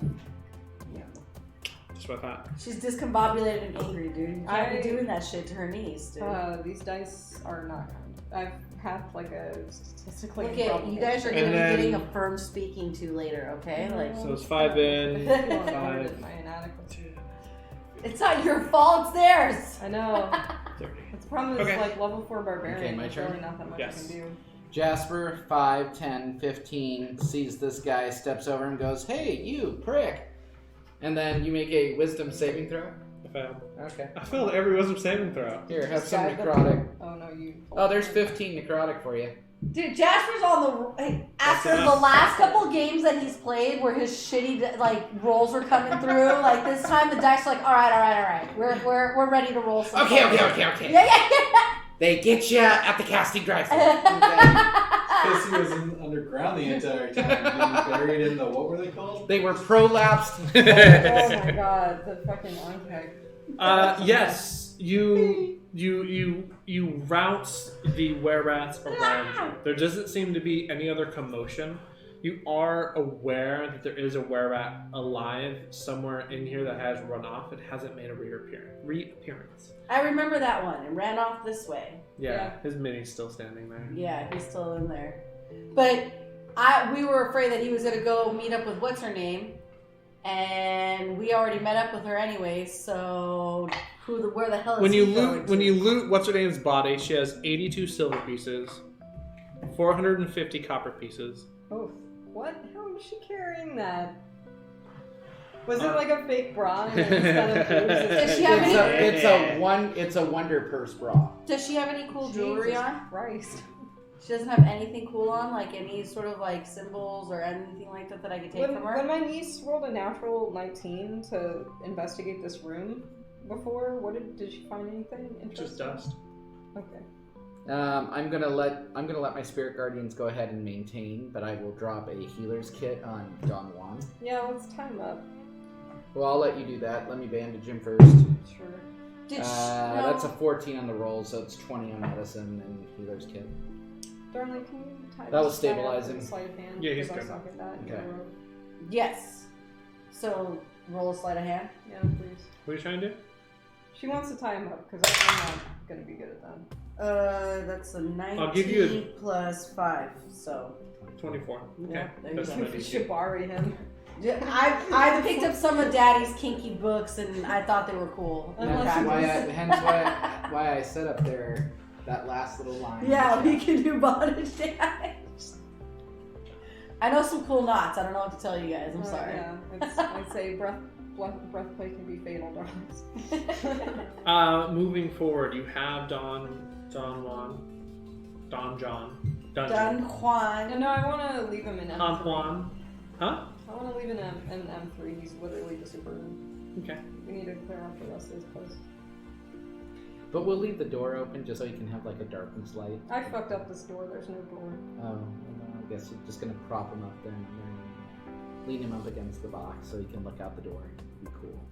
Yeah. Just what I thought. She's discombobulated and angry, dude. You can't I- be doing that shit to her niece, dude. These dice are not kind. I've had like a statistically Okay, problem you guys are with going to be And then- getting a firm speaking to later, okay? Like, So it's 5 in, You want 5, my inadequacy. it's not your fault, it's theirs. I know. 30. The problem is Okay. like level 4 barbarian. Okay, my There's turn? really not that much Yes. I can do. Jasper, 5, 10, 15, sees this guy, steps over and goes, "Hey, you prick!" And then you make a wisdom saving throw. I failed. Okay. I failed every wisdom saving throw. Here, have This some guy that- necrotic. Oh no, you. Oh, there's 15 necrotic for you. Dude, Jasper's on the after That's the enough. last couple games that he's played, where his shitty like rolls are coming through. Like this time, the dice are like, all right, we're ready to roll. Some Okay. Yeah. They get you at the casting drive. Because he was underground the entire time, being buried in the, what were they called? They were prolapsed. Oh my god, the fucking architect. Yes, you route the were-rats around you. There doesn't seem to be any other commotion. You are aware that there is a were-rat alive somewhere in here that has run off. It hasn't made a reappearance. I remember that one. It ran off this way. Yeah, his mini's still standing there. Yeah, he's still in there. But we were afraid that he was gonna go meet up with what's her name, and we already met up with her anyway. So where the hell is When he you going loot what's her name's body, she has 82 silver pieces, 450 copper pieces. Oh, what? How is she carrying that? Was it like a fake bra? And instead of boobs, Does she have any- It's a wonder purse bra. Does she have any cool jewelry Jesus on? Christ. She doesn't have anything cool on, like any sort of like symbols or anything like that I could take from her. When my niece rolled a natural 19 to investigate this room, before? Did she find anything interesting? Just dust. Okay. I'm gonna let my spirit guardians go ahead and maintain, but I will drop a healer's kit on Don Juan. Yeah, let's tie him up. Well, I'll let you do that. Let me bandage him first. Sure. That's a 14 on the roll, so it's 20 on medicine and healer's kit. Darling, can you tie That this was stabilizing. guy up with a sleight of hand? Yeah, he's Because I good. suck at that. Okay. Yes. So roll a sleight of hand. Yeah, please. What are you trying to do? She wants to tie him up because I'm not gonna be good at that. That's a 19 I'll give you plus 5. So 24. Okay. Yeah, there you That's go. what I We need. shibari him. I picked up some of Daddy's kinky books and I thought they were cool. Hence why I set up there that last little line. Yeah, we can do bondage damage. I know some cool knots. I don't know what to tell you guys. I'm sorry. Yeah, I'd say breath play can be fatal, darlings. Moving forward, you have Don Juan. Don Juan. No, I want to leave him in M3. Don Juan. Huh? I want to leave him in M3. He's literally the super room. Okay. We need to clear off the rest of this place. But we'll leave the door open just so you can have like a darkness light. I fucked up this door. There's no door. Oh, well, I guess you're just gonna prop him up there and then lean him up against the box so he can look out the door. Be cool.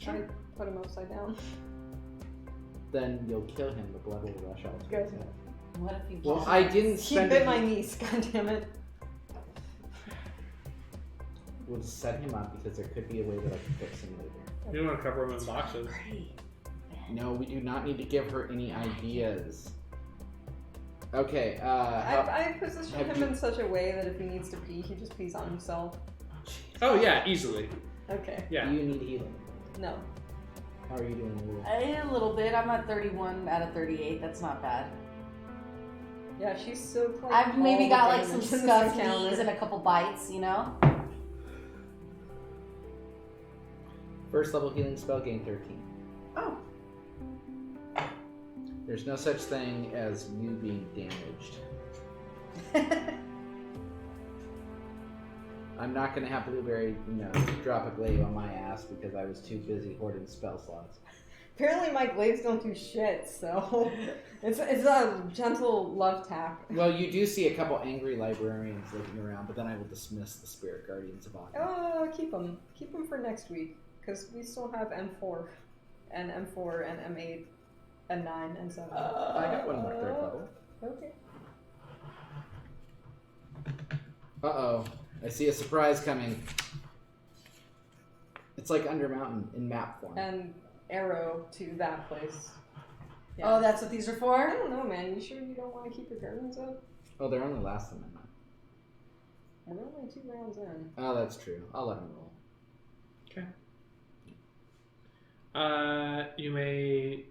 I put him upside down. Then you'll kill him. The blood will rush out. Good. What if you Well, can't? I didn't He spend. bit my niece. God damn it. We'll just set him up because there could be a way that I can fix him later. You don't want to cover him in boxes. Pretty. No, we do not need to give her any ideas. Okay, I position have him you- in such a way that if he needs to pee, he just pees on himself. Oh yeah, easily. Okay. Yeah. do you need healing? No. How are you doing, Lulu? A little bit. I'm at 31 out of 38. That's not bad. Yeah, she's so close. I've maybe got like some scuffed knees and a couple bites, you know? First level healing spell, gain 13. Oh. There's no such thing as you being damaged. I'm not gonna have Blueberry, drop a glaive on my ass because I was too busy hoarding spell slots. Apparently my glaives don't do shit, so it's a gentle love tap. Well, you do see a couple angry librarians looking around, but then I will dismiss the spirit guardians of Autumn. Oh, keep them for next week because we still have M4 and M8 and 9 and 7. I got one more third level. Okay. Uh-oh. I see a surprise coming. It's like Under Mountain in map form. And arrow to that place. Oh, that's what these are I for? don't know, man. You sure you don't want to keep your guardians up? Oh, they're only lasting a month. We're only 2 rounds in. Oh, that's true. I'll let them roll. Okay. You may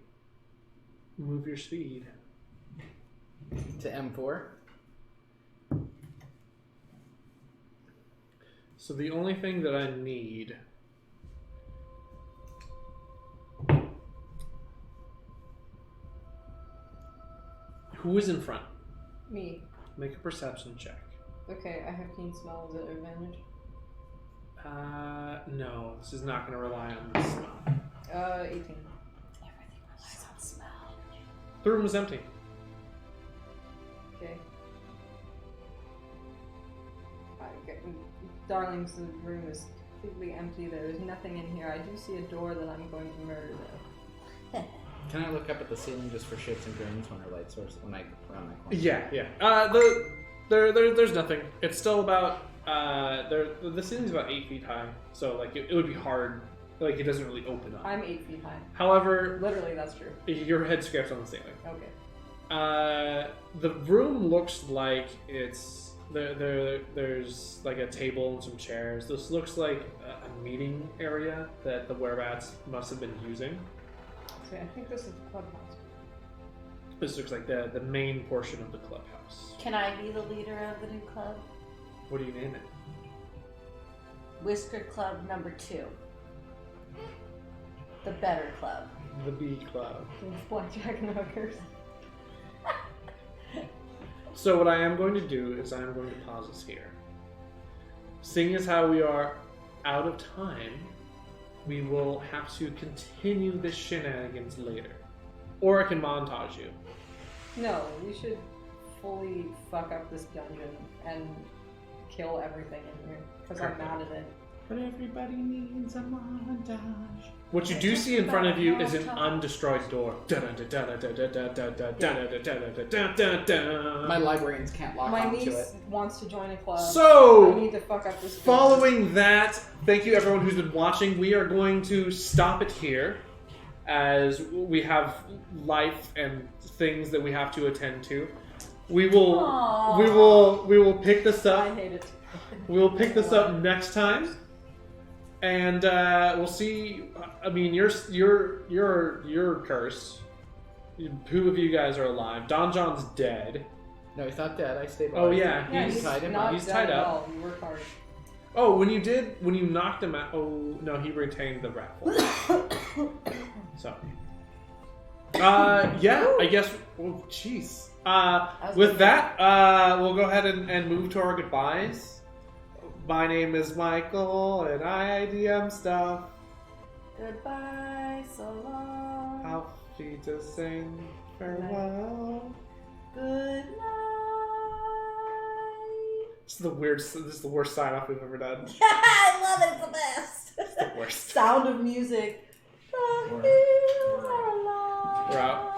move your speed. To M4? So the only thing that I need who is in front? Me. Make a perception check. Okay, I have keen smell. Is it an advantage? No, this is not going to rely on the smell. 18. Everything relies on smell. The room is empty. Okay. Darling's room is completely empty. There is nothing in here. I do see a door that I'm going to murder though. Can I look up at the ceiling just for shits and grins when our light source when I round that corner? Yeah. There's nothing. It's still about the ceiling's about 8 feet high, so like it would be hard. Like it doesn't really open up. I'm 8 feet high. However, Literally, that's true. your head scrapes on the ceiling. Okay. The room looks like it's there's like a table and some chairs. This looks like a meeting area that the werebats must have been using. Okay, I think this is the clubhouse. This looks like the main portion of the clubhouse. Can I be the leader of the new club? What do you name it? Whisker Club number 2. The better club. The Bee Club. Blackjack and hookers. So what I am going to do is I am going to pause this here. Seeing as how we are out of time, we will have to continue this shenanigans later. Or I can montage you. No, we should fully fuck up this dungeon and kill everything in here because I'm mad at it. But everybody needs a montage. What you do see in front of you is an undestroyed door. My librarians can't lock My onto niece it. wants to join a club. I So, need to fuck up this. following that, thank you everyone who's been watching. We are going to stop it here, as we have life and things that we have to attend to. We will pick this I up. hate it. We will pick this up next time, and we'll see. I mean, you're cursed. Two of you guys are alive. Don John's dead. No, he's not dead. I stayed alive. Oh yeah, Yeah, he's he's tied him not up. He's dead tied at up. all. You work hard. Oh, when you knocked him out. Oh no, he retained the raffle. So, yeah, I guess. Oh, jeez. With that, we'll go ahead and move to our goodbyes. My name is Michael, and I DM stuff. Goodbye, so long. Auf Wiedersehen, farewell. Good night. This is the worst sign off we've ever done. I love it. It's the best. The worst. Sound of music. The We're- hills are alive. We're out.